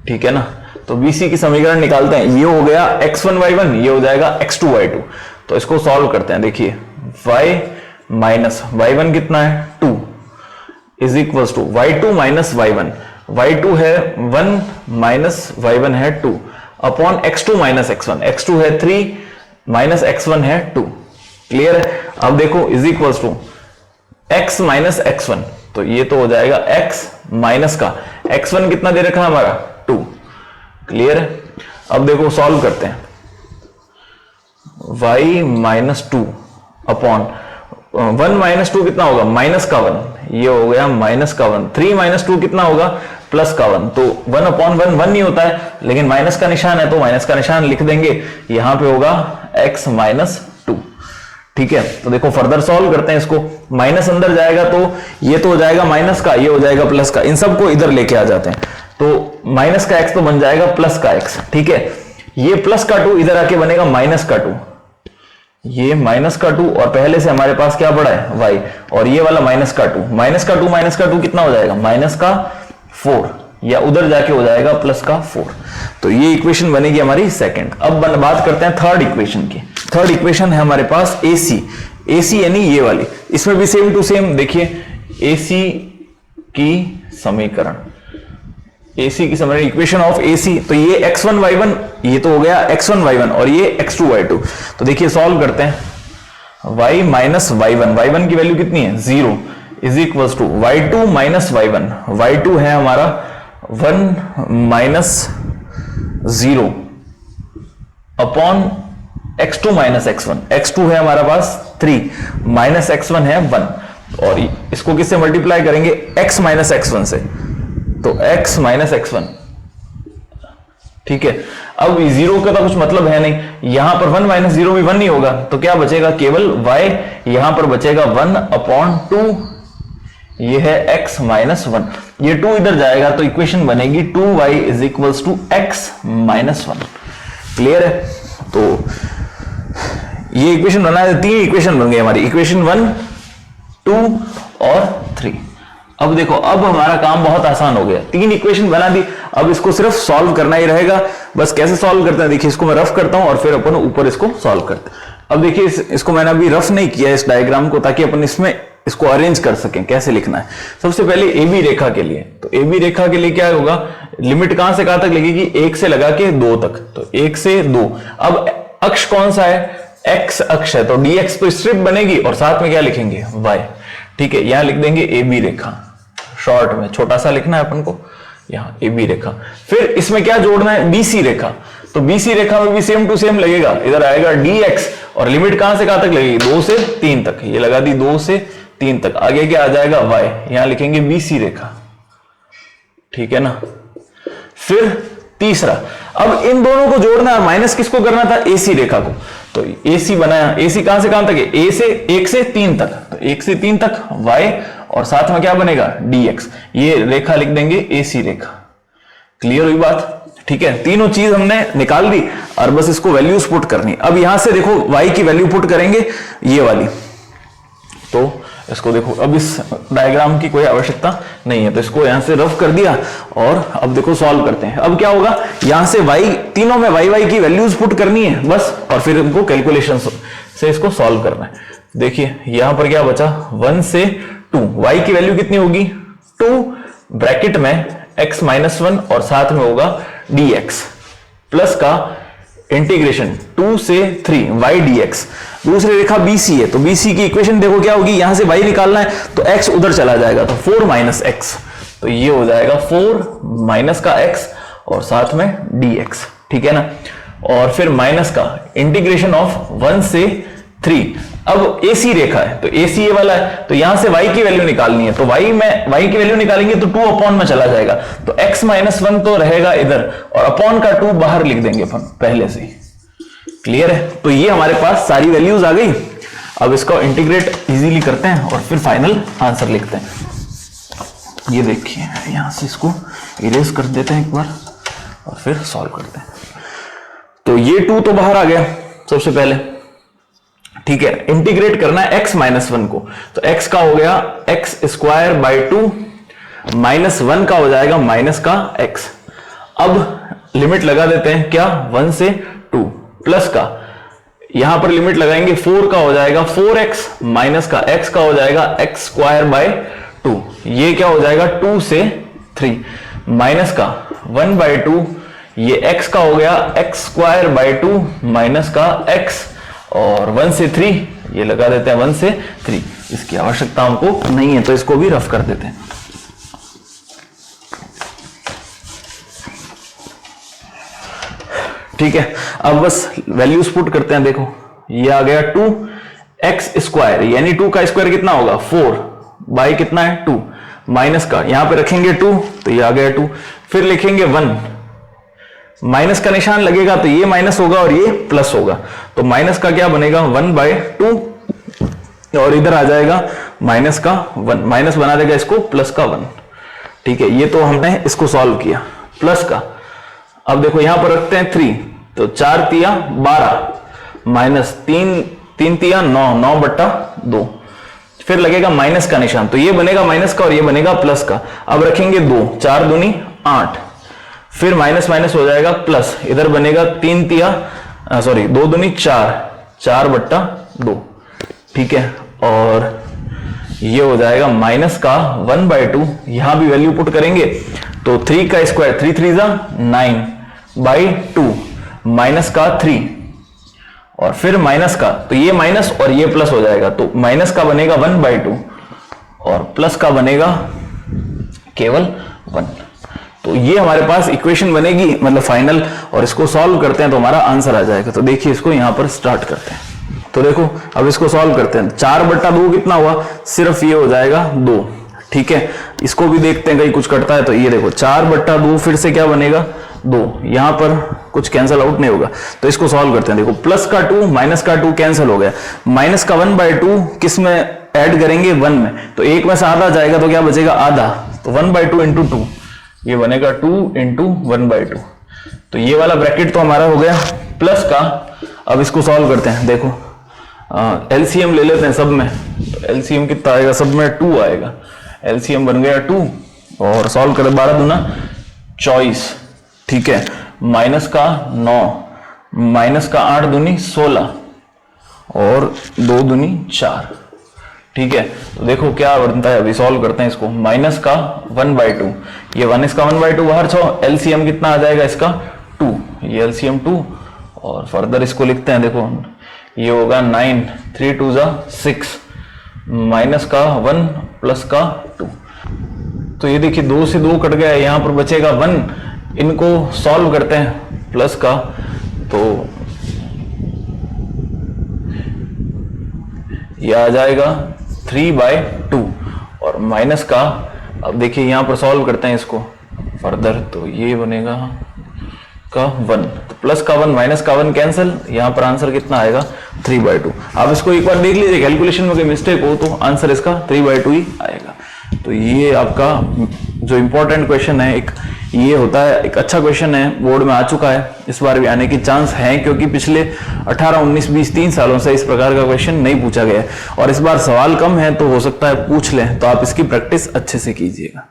ठीक है ना। तो BC की समीकरण निकालते हैं, ये हो गया x1 y1, ये हो जाएगा x2 y2। तो इसको सॉल्व करते हैं। देखिए y माइनस y1 कितना है 2 is equals to y2 minus y1, y2 है 1 माइनस y1 है 2 upon x2 minus x1, x2 है 3 माइनस x1 है 2, क्लियर है। अब देखो is equals to x minus x1, तो ये तो हो जाएगा x माइनस का x1 कितना दे रखा है हमारा 2, क्लियर है। अब देखो सॉल्व करते हैं, y माइनस 2 अपॉन 1 माइनस 2 कितना होगा माइनस का 1, ये हो गया माइनस का 1, 3 माइनस 2 कितना होगा प्लस का 1, तो 1 अपॉन 1 1 नहीं होता है, लेकिन माइनस का निशान है तो माइनस का निशान लिख देंगे, यहां पे होगा x माइनस 2, ठीक है। तो देखो फर्दर सॉल्व करते हैं इसको, माइनस अंदर जाएगा तो ये तो हो जाएगा माइनस का, ये हो जाएगा प्लस का, इन सबको इधर लेके आ जाते हैं, तो माइनस का x तो बन जाएगा प्लस का x, ठीक है। ये प्लस का 2 इधर आके बनेगा माइनस का 2, ये माइनस का 2, और पहले से हमारे पास क्या पड़ा है y, और ये वाला माइनस का 2, माइनस का 2 माइनस का 2 कितना हो जाएगा माइनस का 4, या उधर जाके हो जाएगा प्लस का 4। तो ये इक्वेशन बनेगी हमारी सेकंड। अब बात करते हैं थर्ड इक्वेशन की। थर्ड इक्वेशन है हमारे पास AC यानी ये वाली, इसमें भी सेम टू सेम देखिए AC की समीकरण, AC की समीकरण इक्वेशन ऑफ AC, तो ये x1 y1, ये तो हो गया x1 y1 और ये x2 y2। तो देखिए सॉल्व करते हैं, y माइनस y1 की वैल्यू कितनी है 0 is equals to y2 minus y1, y2 है हमारा 1 minus 0 upon x2 minus x1। x2 है हमारा पास 3 माइनस x1 है 1, और इसको किससे मल्टीप्लाई करेंगे, x माइनस x1 से, तो x माइनस x1। ठीक है, अब 0 का तो कुछ मतलब है नहीं, यहां पर 1 माइनस 0 भी 1 नहीं होगा, तो क्या बचेगा, केवल y, यहां पर बचेगा 1 अपॉन 2, ये है x माइनस 1, ये 2 इधर जाएगा तो इक्वेशन बनेगी 2y is equals to x minus 1। Clear है, तो ये इक्वेशन बना है, 3 इक्वेशन बन गई हमारी, इक्वेशन 1, 2 और 3। अब देखो, अब हमारा काम बहुत आसान हो गया, 3 इक्वेशन बना दी, अब इसको सिर्फ सॉल्व करना ही रहेगा। बस कैसे सॉल्व करते हैं, देखिए इसको मैं रफ करता हूं और फिर अपन ऊपर इसको सॉल्व करते हैं। अब देखिए इसको मैंने अभी रफ नहीं किया इस डायग्राम को, ताकि अपन इसमें इसको अरेंज कर सकें कैसे लिखना है। सबसे पहले ए बी रेखा के लिए, तो ए बी रेखा के लिए क्या होगा, लिमिट कहां से कहां तक लगेगी, 1 से लगा के 2 तक, तो 1 से 2। अब अक्ष कौन सा है, x अक्ष है, तो dx तो स्ट्रिप बनेगी और साथ में क्या लिखेंगे, y। ठीक है, यहां लिख देंगे ए बी रेखा, शॉर्ट में छोटा सा लिखना है अपन को, यहां ए बी रेखा। फिर इसमें क्या जोड़ना है, बीसी रेखा, तो बीसी रेखा में भी सेम टू सेम लगेगा, इधर आएगा dx और लिमिट कहां से कहां तक लगेगी, 2 से 3 तक, ये लगा दी 2 से 3 तक, आगे क्या आ जाएगा y, यहां लिखेंगे बीसी रेखा। ठीक है ना, फिर तीसरा, अब इन दोनों को जोड़ना है, माइनस किसको करना था, एसी रेखा को, तो एसी बनाया, एसी कहां से कहां तक है, ए से 1 से 3 तक, तो 1 से 3 तक y और साथ में क्या बनेगा dx, ये रेखा लिख देंगे एसी रेखा। क्लियर हुई बात, ठीक है, तीनों चीज हमने निकाल दी और बस इसको वैल्यूज पुट करनी। अब यहां से देखो y की वैल्यू पुट करेंगे, ये वाली, तो इसको देखो, अब इस डायग्राम की कोई आवश्यकता नहीं है, तो इसको यहां से रफ कर दिया और अब देखो सॉल्व करते हैं। अब क्या होगा, यहां से y, तीनों में y की वैल्यूज पुट करनी है बस, और फिर इनको कैलकुलेशन से इसको सॉल्व करना है। देखिए यहां पर क्या बचा, 1 से 2, y की वैल्यू कितनी होगी, 2 ब्रैकेट में x माइनस 1 और साथ में होगा dx प्लस का इंटीग्रेशन 2 से 3 y dx। दूसरी रेखा BC है, तो BC की इक्वेशन देखो क्या होगी, यहां से y निकालना है तो x उधर चला जाएगा, तो 4 माइनस x, तो ये हो जाएगा 4 माइनस का x और साथ में dx। ठीक है ना, और फिर माइनस का इंटीग्रेशन ऑफ 1 से 3। अब AC रेखा है, तो AC ये वाला है, तो यहां से y की वैल्यू निकालनी है, तो y की वैल्यू निकालेंगे तो 2 अपॉन में चला जाएगा, तो x माइनस 1 तो रहेगा इधर और अपॉन का 2 बाहर लिख देंगे अपन पहले से। क्लियर है, तो ये हमारे पास सारी वैल्यूज आ गई। अब इसको इंटीग्रेट इजीली करते हैं और फिर फाइनल आंसर लिखते हैं। ये देखिए यहां से इसको इरेज कर देते हैं एक बार और फिर सॉल्व करते हैं। तो ये 2 तो बाहर आ गया सबसे पहले, ठीक है, इंटीग्रेट करना है x माइनस 1 को, तो x का हो गया x स्क्वायर बाई 2 माइनस 1 का हो जाएगा माइनस का x। अब लिमिट लगा देते हैं क्या, 1 से 2 प्लस का, यहां पर लिमिट लगाएंगे 4 का हो जाएगा 4x माइनस का x का हो जाएगा x स्क्वायर बाय 2, ये क्या हो जाएगा 2 से 3 माइनस का 1 बाय 2, ये x का हो गया x स्क्वायर बाय 2 माइनस का x, और 1 से 3 ये लगा देते हैं 1 से 3, इसकी आवश्यकता हमको नहीं है तो इसको भी रफ कर देते हैं। ठीक है, अब बस वैल्यूज पुट करते हैं। देखो ये आ गया 2x स्क्वायर, यानी 2 का स्क्वायर कितना होगा 4 बाई कितना है 2 माइनस का, यहां पे रखेंगे 2 तो ये आ गया 2, फिर लिखेंगे 1, माइनस का निशान लगेगा तो ये माइनस होगा और ये प्लस होगा, तो माइनस का क्या बनेगा 1 बाय 2 और इधर आ जाएगा माइनस का 1, माइनस बना देगा इसको प्लस का 1। ठीक है, ये तो हमने इसको सॉल्व किया प्लस का। अब देखो यहां पर रखते हैं 3, तो 4 तिया 12 माइनस 3 तिया 9 बट्टा 2, फिर लगेगा माइनस का निशान, तो ये बनेगा माइनस का और ये बनेगा प्लस का। अब रखेंगे 2, 4 दूनी 8, फिर माइनस माइनस हो जाएगा प्लस, इधर बनेगा 2 दूनी 4 बट्टा 2। ठीक है, और ये हो जाएगा माइनस का 1 बाय 2, यहां भी वैल्यू पुट करेंगे तो 3 का स्क्वायर 3 3 9 बाई 2 माइनस का 3 और फिर माइनस का, तो ये माइनस और ये प्लस हो जाएगा, तो माइनस का बनेगा 1 बाई 2 और प्लस का बनेगा केवल 1। तो ये हमारे पास इक्वेशन बनेगी मतलब फाइनल, और इसको सॉल्व करते हैं तो हमारा आंसर आ जाएगा। तो देखिए इसको यहां पर स्टार्ट करते हैं। तो देखो अब इसको सॉल्व करते हैं। 4/2 कितना हुआ, सिर्फ ये हो जाएगा 2, ठीक है। इसको भी देखते हैं कहीं कुछ कटता है, तो ये देखो 4/2 फिर से क्या बनेगा 2, यहां पर कुछ कैंसिल आउट नहीं होगा। तो इसको सॉल्व करते हैं। देखो प्लस का 2 माइनस का 2 कैंसिल हो गया, माइनस का 1/2 किस में ऐड करेंगे 1 में, तो 1 में से आधा जाएगा तो क्या बचेगा आधा, तो 1/2 इंटू 2 ये बनेगा 2 इंटू 1/2। तो ये वाला ब्रैकेट तो हमारा हो गया प्लस का। अब इसको सॉल्व करते हैं। देखो एलसीएम ले लेते हैं सब में, तो एलसीएम कितना आएगा, सब में 2 आएगा। एलसीएम बन गया 2 और सॉल्व करें 12 दूना 24, ठीक है। माइनस का 9, माइनस का 8 दूनी 16 और 2 दूनी 4, ठीक है। तो देखो क्या बनता है, अभी सॉल्व करते हैं इसको। माइनस का 1/2, ये 1 इसका 1/2 बाहर छो, एलसीएम कितना आ जाएगा इसका 2, ये एलसीएम 2 और फर्दर इसको लिखते हैं। देखो ये होगा 9, 3 2 6, माइनस का 1 प्लस का 2। तो ये देखिए 2 से 2 कट गया, यहां पर बचेगा 1। इनको सॉल्व करते हैं प्लस का, तो ये आ जाएगा 3/2 और माइनस का, अब देखिए यहां पर सॉल्व करते हैं इसको फर्दर, तो ये बनेगा का 1, तो प्लस का 1 माइनस का 1 कैंसिल, यहां पर आंसर कितना आएगा 3/2। आप इसको एक बार देख लीजिए, कैलकुलेशन में कोई मिस्टेक हो तो आंसर इसका 3/2 ही आएगा। तो ये आपका जो इंपॉर्टेंट क्वेश्चन है, एक ये होता है, एक अच्छा क्वेश्चन है, बोर्ड में आ चुका है, इस बार भी आने की चांस है, क्योंकि पिछले 18, 19, 20, 3 सालों से इस प्रकार का क्वेश्चन नहीं पूछा गया है, और इस बार सवाल कम है तो हो सकता है पूछ लें, तो आप इसकी प्रैक्टिस अच्छे से कीजिएगा।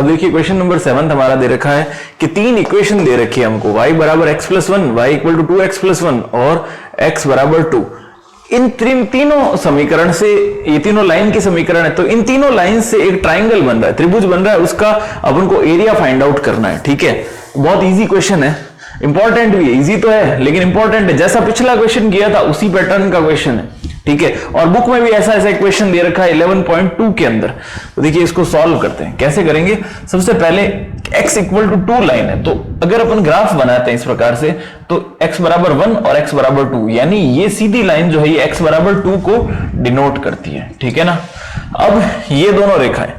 अब देखिए क्वेश्चन नंबर 7 हमारा दे रखा है कि 3 इक्वेशन दे रखी है हमको, y बराबर x + 1, y = 2x + 1 और x बराबर 2। इन तीनों समीकरण से, ये तीनों लाइन के समीकरण है, तो इन तीनों लाइन से एक ट्राइंगल बन रहा है, त्रिभुज बन रहा है, उसका अपन को एरिया फाइंड आउट करना है, ठीक है। बहुत इजी क्वेश्चन है, इंपॉर्टेंट भी है, इजी तो है लेकिन इंपॉर्टेंट है, जैसा पिछला क्वेश्चन किया था उसी पैटर्न का क्वेश्चन है, ठीक है। और बुक में भी ऐसा क्वेश्चन दे रखा है 11.2 के अंदर। तो देखिए इसको सॉल्व करते हैं, कैसे करेंगे। सबसे पहले x = 2 लाइन है, तो अगर अपन ग्राफ बनाते हैं इस प्रकार से, तो x बराबर 1 और x बराबर 2, यानी ये सीधी लाइन जो है ये x बराबर 2 को डिनोट करती है, ठीक है ना। अब ये दोनों रेखाएं,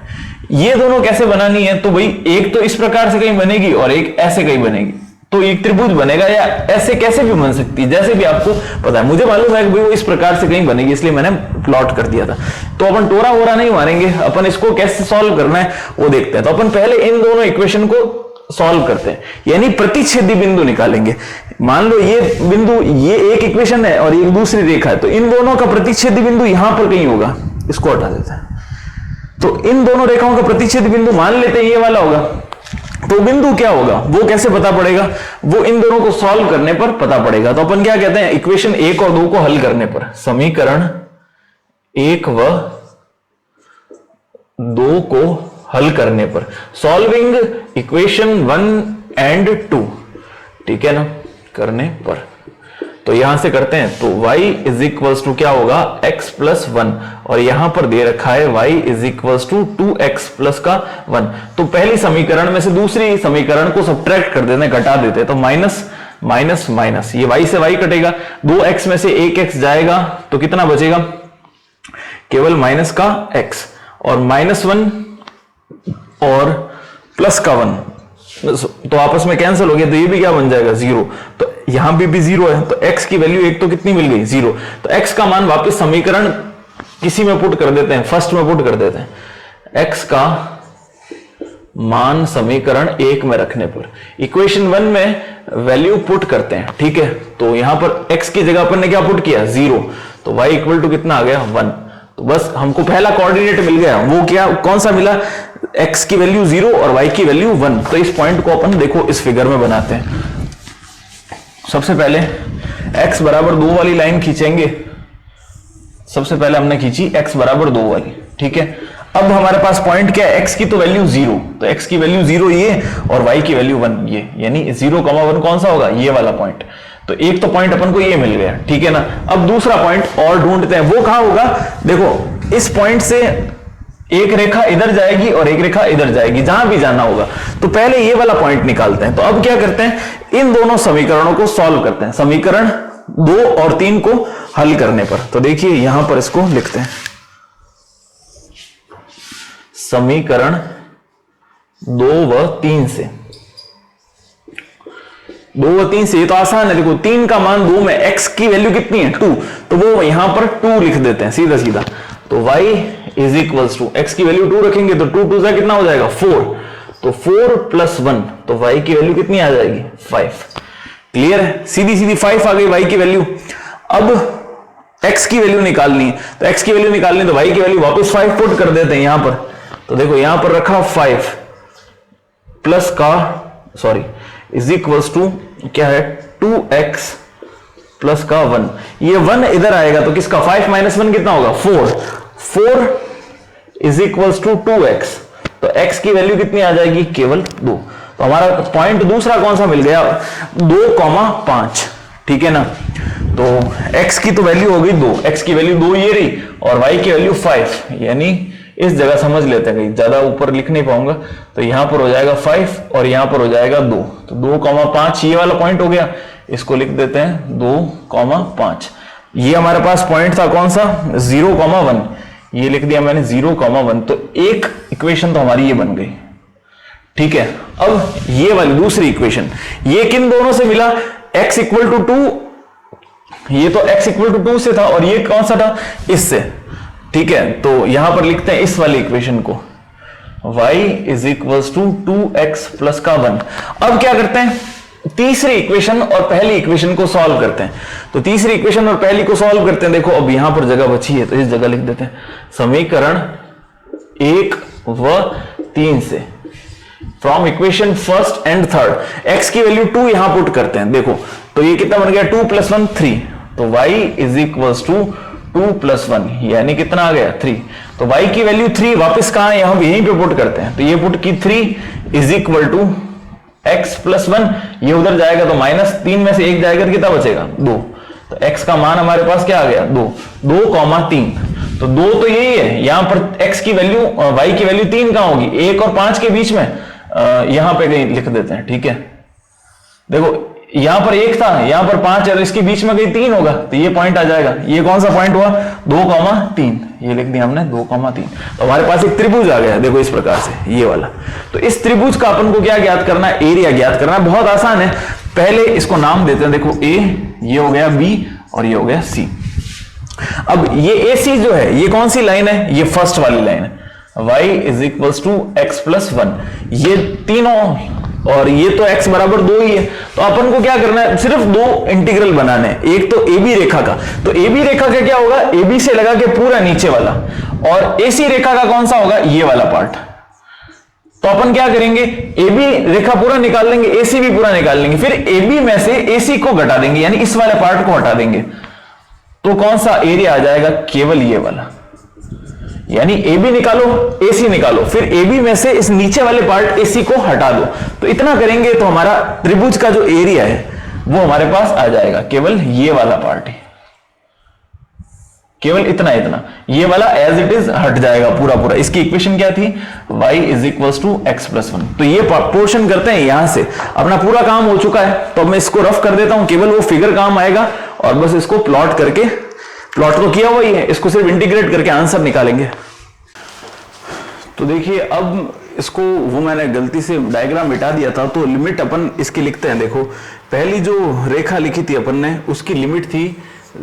ये दोनों कैसे बनानी है, तो भाई एक तो इस प्रकार से कहीं बनेगी और एक ऐसे कहीं बनेगी, तो एक त्रिभुज बनेगा, या ऐसे कैसे भी बन सकती है, जैसे भी आपको पता है। मुझे मालूम है कि भाई वो इस प्रकार से कहीं बनेगी, इसलिए मैंने प्लॉट कर दिया था। तो अपन टोरा वोरा नहीं मारेंगे, अपन इसको कैसे सॉल्व करना है वो देखते हैं। तो अपन पहले इन दोनों इक्वेशन को सॉल्व करते हैं, यानी प्रतिच्छेदी बिंदु निकालेंगे। मान लो ये बिंदु, ये एक इक्वेशन है और एक दूसरी रेखा है, तो इन दोनों का प्रतिच्छेदी बिंदु यहां पर कहीं होगा, इसको हटा देते हैं। तो इन दोनों रेखाओं का प्रतिच्छेदी बिंदु मान लेते हैं ये वाला होगा, तो बिंदु क्या होगा वो कैसे पता पड़ेगा, वो इन दोनों को सॉल्व करने पर पता पड़ेगा। तो अपन क्या कहते हैं, इक्वेशन 1 और 2 को हल करने पर, समीकरण 1 व 2 को हल करने पर, सॉल्विंग इक्वेशन 1 एंड 2, ठीक है ना, करने पर। तो यहां से करते हैं, तो y = क्या होगा x + 1, और यहां पर दे रखा है y = 2x + का 1। तो पहली समीकरण में से दूसरी समीकरण को सब्ट्रैक्ट कर देते हैं, घटा देते हैं, तो माइनस माइनस माइनस, ये y से y कटेगा, 2x में से 1x जाएगा, तो कितना बचेगा, केवल माइनस का x, और -1 और प्लस का 1, तो आपस में कैंसिल हो गया, तो ये भी क्या बन जाएगा 0। तो यहां भी 0 है, तो x की वैल्यू 1 तो कितनी मिल गई 0। तो x का मान वापस समीकरण किसी में पुट कर देते हैं, फर्स्ट में पुट कर देते हैं। x का मान समीकरण 1 में रखने पर इक्वेशन 1 में वैल्यू पुट करते हैं, ठीक है। तो यहां पर x की जगह अपन ने क्या पुट किया 0, तो y = कितना आ गया 1। तो बस हमको पहला कोऑर्डिनेट मिल गया, वो क्या कौन सा मिला, x की वैल्यू 0 और y की वैल्यू 1। तो इस पॉइंट को अपन देखो इस फिगर में बनाते हैं। सबसे पहले x बराबर 2 वाली लाइन खींचेंगे, सबसे पहले हमने खींची x बराबर 2 वाली, ठीक है। अब हमारे पास पॉइंट क्या है, x की तो वैल्यू 0, तो x की वैल्यू 0 ये और y की वैल्यू 1 ये, यानी 0,1 कौन सा होगा, ये वाला पॉइंट। तो एक तो पॉइंट अपन को ये मिल गया, ठीक है ना। अब दूसरा पॉइंट और ढूंढते हैं, वो कहां होगा, देखो इस पॉइंट से एक रेखा इधर जाएगी और एक रेखा इधर जाएगी, जहां भी जाना होगा। तो पहले ये वाला पॉइंट निकालते हैं। तो अब क्या करते हैं, इन दोनों समीकरणों को सॉल्व करते हैं, समीकरण 2 और 3 को हल करने पर। तो देखिए यहां पर इसको लिखते हैं, समीकरण 2 व 3 से, 2 व 3 से, ये तो आसान है। देखो 3 का मान 2 में, x की वैल्यू कितनी है 2, तो वो यहां पर 2 लिख देते हैं सीधा सीधा। तो y is equals to, x की वैल्यू 2 रखेंगे तो 2 2 कितना हो जाएगा 4, तो 4 + 1, तो y की वैल्यू कितनी आ जाएगी 5। क्लियर है, सीधी सीधी 5 आ गई y की वैल्यू। अब x की वैल्यू निकालनी है, तो x की वैल्यू निकालनी है तो y की वैल्यू वापस 5 पुट कर देते हैं यहां पर। तो देखो यहां पर रखा 5 प्लस का सॉरी इज इक्वल्स टू क्या है 2x प्लस का 1, ये 1 इधर आएगा तो किसका 5 - 1 कितना होगा 4, 4 इज इक्वल्स टू 2x, तो x की वैल्यू कितनी आ जाएगी केवल 2। तो हमारा पॉइंट दूसरा कौन सा मिल गया 2,5, ठीक है ना। तो x की तो वैल्यू हो गई 2, x की वैल्यू 2 ये रही और y की वैल्यू 5, यानी इस जगह समझ लेते हैं, कहीं ज्यादा ऊपर लिख नहीं पाऊंगा। तो यहां पर हो जाएगा 5 और यहां पर हो जाएगा 2, तो 2,5 ये वाला पॉइंट हो गया, इसको लिख देते हैं 2,5। ये हमारे पास पॉइंट था कौन सा 0,1, ये लिख दिया मैंने 0,1। तो एक इक्वेशन तो हमारी ये बन गई, ठीक है। अब ये वाली दूसरी इक्वेशन, ये किन दोनों से मिला, x = 2, ये तो x = 2 से था और ये कौन सा था इससे, ठीक है। तो यहां पर लिखते हैं इस वाली इक्वेशन को, y = 2x + का 1। अब क्या करते हैं, तीसरी इक्वेशन और पहली इक्वेशन को सॉल्व करते हैं। तो तीसरी इक्वेशन और पहली को सॉल्व करते हैं। देखो अब यहां पर जगह बची है तो इस जगह लिख देते हैं समीकरण 1 व 3 से, from equation first and third, x की वैल्यू 2 यहां पुट करते हैं। देखो तो ये कितना बन गया 2 + 1 3, तो y = 2 + 1 यानी कितना आ गया 3। तो y की वैल्यू 3 वापस कहां है, हम यहीं पे पुट करते हैं। तो ये पुट की 3 = x + 1, ये उधर जाएगा तो -3 में से 1 जाएगा तो कितना बचेगा 2। तो x का मान हमारे पास क्या आ गया 2, 2,3। तो 2 तो यही है, यहां पर x की वैल्यू y की वैल्यू 3 कहां होगी, 1 और 5 के बीच में, यहां पे कहीं लिख देते हैं, ठीक है। देखो यहां पर 1 था, यहां पर 5 है, तो इसके बीच में कहीं 3 होगा, तो ये पॉइंट आ जाएगा। ये कौन सा पॉइंट हुआ 2,3, ये लिख दिया हमने 2,3। तो हमारे पास एक त्रिभुज आ गया, देखो इस प्रकार से ये वाला। तो इस त्रिभुज का अपन को क्या ज्ञात करना है, एरिया ज्ञात करना है। बहुत आसान है, पहले इसको नाम देते हैं। देखो a, ये हो गया b और ये हो गया c। अब ये AC जो है ये कौन सी लाइन है, ये फर्स्ट वाली लाइन है, y = x + 1, ये तीनों, और ये तो x = 2 ही है। तो अपन को क्या करना है, सिर्फ 2 इंटीग्रल बनाने हैं। एक तो AB रेखा का, तो AB रेखा का क्या होगा, AB से लगा के पूरा नीचे वाला, और AC रेखा का कौन सा होगा, ये वाला पार्ट। तो अपन क्या करेंगे, AB रेखा पूरा निकाल लेंगे, AC भी पूरा निकाल लेंगे, फिर AB में से AC को घटा देंगे, यानी इस वाले पार्ट को हटा देंगे। तो कौन सा एरिया आ जाएगा, केवल ये वाला। यानी AB निकालो, AC निकालो, फिर AB में से इस नीचे वाले पार्ट AC को हटा दो। तो इतना करेंगे तो हमारा त्रिभुज का जो एरिया है वो हमारे पास आ जाएगा, केवल ये वाला पार्ट है, केवल इतना ये वाला एज इट इज हट जाएगा पूरा पूरा। इसकी इक्वेशन क्या थी, y = x + 1। तो ये पोर्शन करते हैं, यहां से अपना पूरा काम हो चुका है। तो मैं इसको रफ कर देता हूं, केवल वो फिगर काम आएगा और बस इसको प्लॉट करके, प्लॉट तो किया हुआ ही है, इसको सिर्फ इंटीग्रेट करके आंसर निकालेंगे। तो देखिए अब इसको, वो मैंने गलती से डायग्राम मिटा दिया था, तो लिमिट अपन इसकी लिखते हैं। देखो पहली जो रेखा लिखी थी अपन ने, उसकी लिमिट थी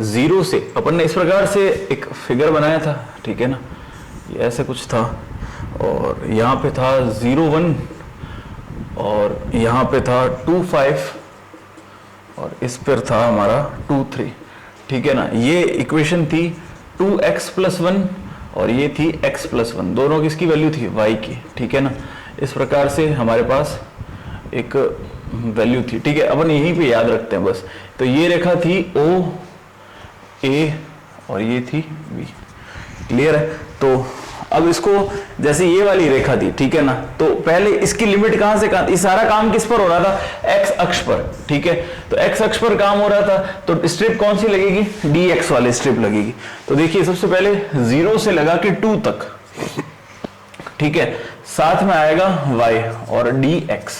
0 से, अपन ने इस प्रकार से एक फिगर बनाया था, ठीक है ना, ये ऐसे कुछ था, और यहाँ पे था 0,1 और यहाँ पे था 2,5 और इस पर था हमारा 2,3, ठीक है ना। ये इक्वेशन थी 2x + 1 और ये थी x + 1, दोनों किसकी वैल्यू थी, y की, ठीक है ना। इस प्रकार से हमारे पास एक वैल्यू थी, ठीक है। अपन यहीं पे याद रखते हैं बस। तो ये रेखा थी O A और ये थी B, क्लियर है। तो अब इसको, जैसे ये वाली रेखा थी, ठीक है ना, तो पहले इसकी लिमिट कहां से कहां, ये सारा काम किस पर हो रहा था, x अक्ष पर, ठीक है। तो x अक्ष पर काम हो रहा था, तो स्ट्रिप कौन सी लगेगी, dx वाली स्ट्रिप लगेगी। तो देखिए सबसे पहले 0 से लगा के 2 तक, ठीक है, साथ में आएगा y और dx,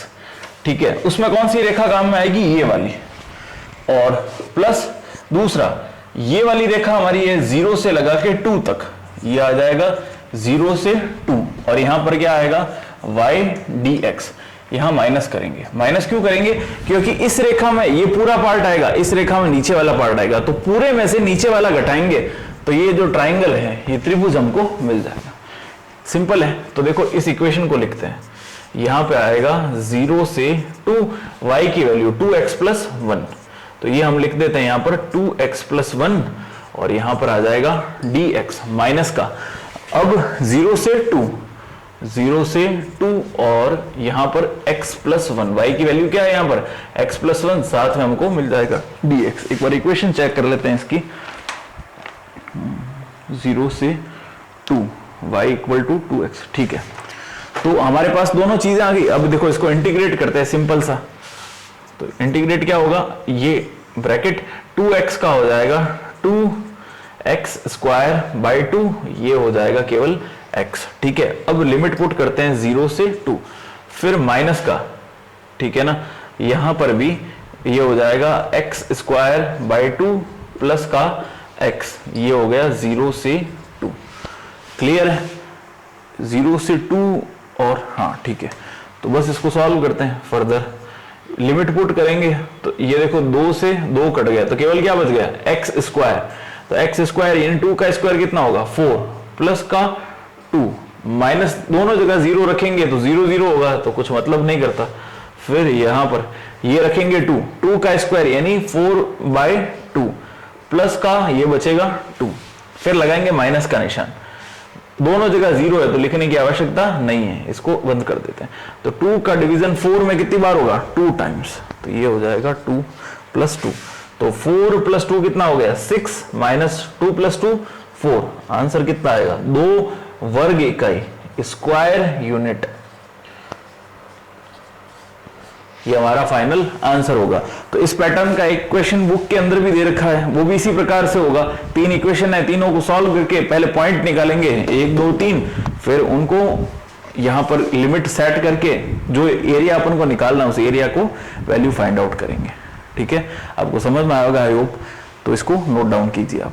ठीक है। उसमें कौन सी रेखा काम में आएगी, ये वाली, और प्लस दूसरा ये वाली रेखा हमारी है 0 से लगा के 2 तक, ये आ जाएगा 0 से 2, और यहां पर क्या आएगा y dx, यहां माइनस करेंगे। माइनस क्यों करेंगे, क्योंकि इस रेखा में ये पूरा पार्ट आएगा, इस रेखा में नीचे वाला पार्ट आएगा, तो पूरे में से नीचे वाला घटाएंगे तो ये जो ट्राइंगल है, ये त्रिभुज हमको मिल जाएगा। सिंपल है। तो देखो इस इक्वेशन को लिखते हैं, यहां पे आएगा 0 से 2, y की वैल्यू 2x प्लस 1, तो ये हम लिख देते हैं यहां पर 2x प्लस 1, और यहां पर आ जाएगा dx माइनस का, अब 0 से 2 और यहां पर x प्लस 1, y की वैल्यू क्या है यहां पर x प्लस 1, साथ में हमको मिल जाएगा dx। एक बार इक्वेशन चेक कर लेते हैं इसकी, 0 से 2 y इक्वल टू 2x, ठीक है। तो हमारे पास दोनों चीजें आ गई। अब देखो इसको इंटीग्रेट करते हैं, सिंपल सा। तो इंटीग्रेट क्या होगा, ये ब्रैकेट 2x का हो जाएगा 2x स्क्वायर बाई 2, ये हो जाएगा केवल x, ठीक है। अब लिमिट पुट करते हैं 0 से 2, फिर माइनस का, ठीक है ना, यहां पर भी ये हो जाएगा x स्क्वायर बाई 2 प्लस का x, ये हो गया 0 से 2। क्लियर है, 0 से 2 और हाँ ठीक है। तो बस इसको सॉल्व करते हैं फर्दर, लिमिट पुट करेंगे तो ये देखो 2 से 2 कट गया, तो केवल क्या बच गया x स्क्वायर, तो x स्क्वायर यानी 2 का स्क्वायर कितना होगा 4 प्लस का 2, माइनस दोनों जगह 0 रखेंगे तो 0 0 होगा, तो कुछ मतलब नहीं करता। फिर यहां पर ये रखेंगे 2 का स्क्वायर यानी 4/2 प्लस का ये बचेगा 2, फिर लगाएंगे माइनस का निशान, दोनों जगह 0 है तो लिखने की आवश्यकता नहीं है, इसको बंद कर देते हैं। तो 2 का डिवीजन 4 में कितनी बार होगा 2 टाइम्स, तो ये हो जाएगा 2 प्लस 2, तो 4 प्लस 2 कितना हो गया 6 माइनस 2 प्लस 2 4, आंसर कितना आएगा 2 वर्ग इकाई स्क्वायर यूनिट, ये हमारा फाइनल आंसर होगा। तो इस पैटर्न का एक क्वेश्चन बुक के अंदर भी दे रखा है, वो भी इसी प्रकार से होगा। 3 इक्वेशन है, तीनों को सॉल्व करके पहले पॉइंट निकालेंगे 1 2 3, फिर उनको यहां पर लिमिट सेट करके जो एरिया अपन को निकालना है उस एरिया को वैल्यू फाइंड आउट करेंगे, ठीक है। आपको समझ में आएगा आई होप, तो इसको नोट डाउन कीजिए आप।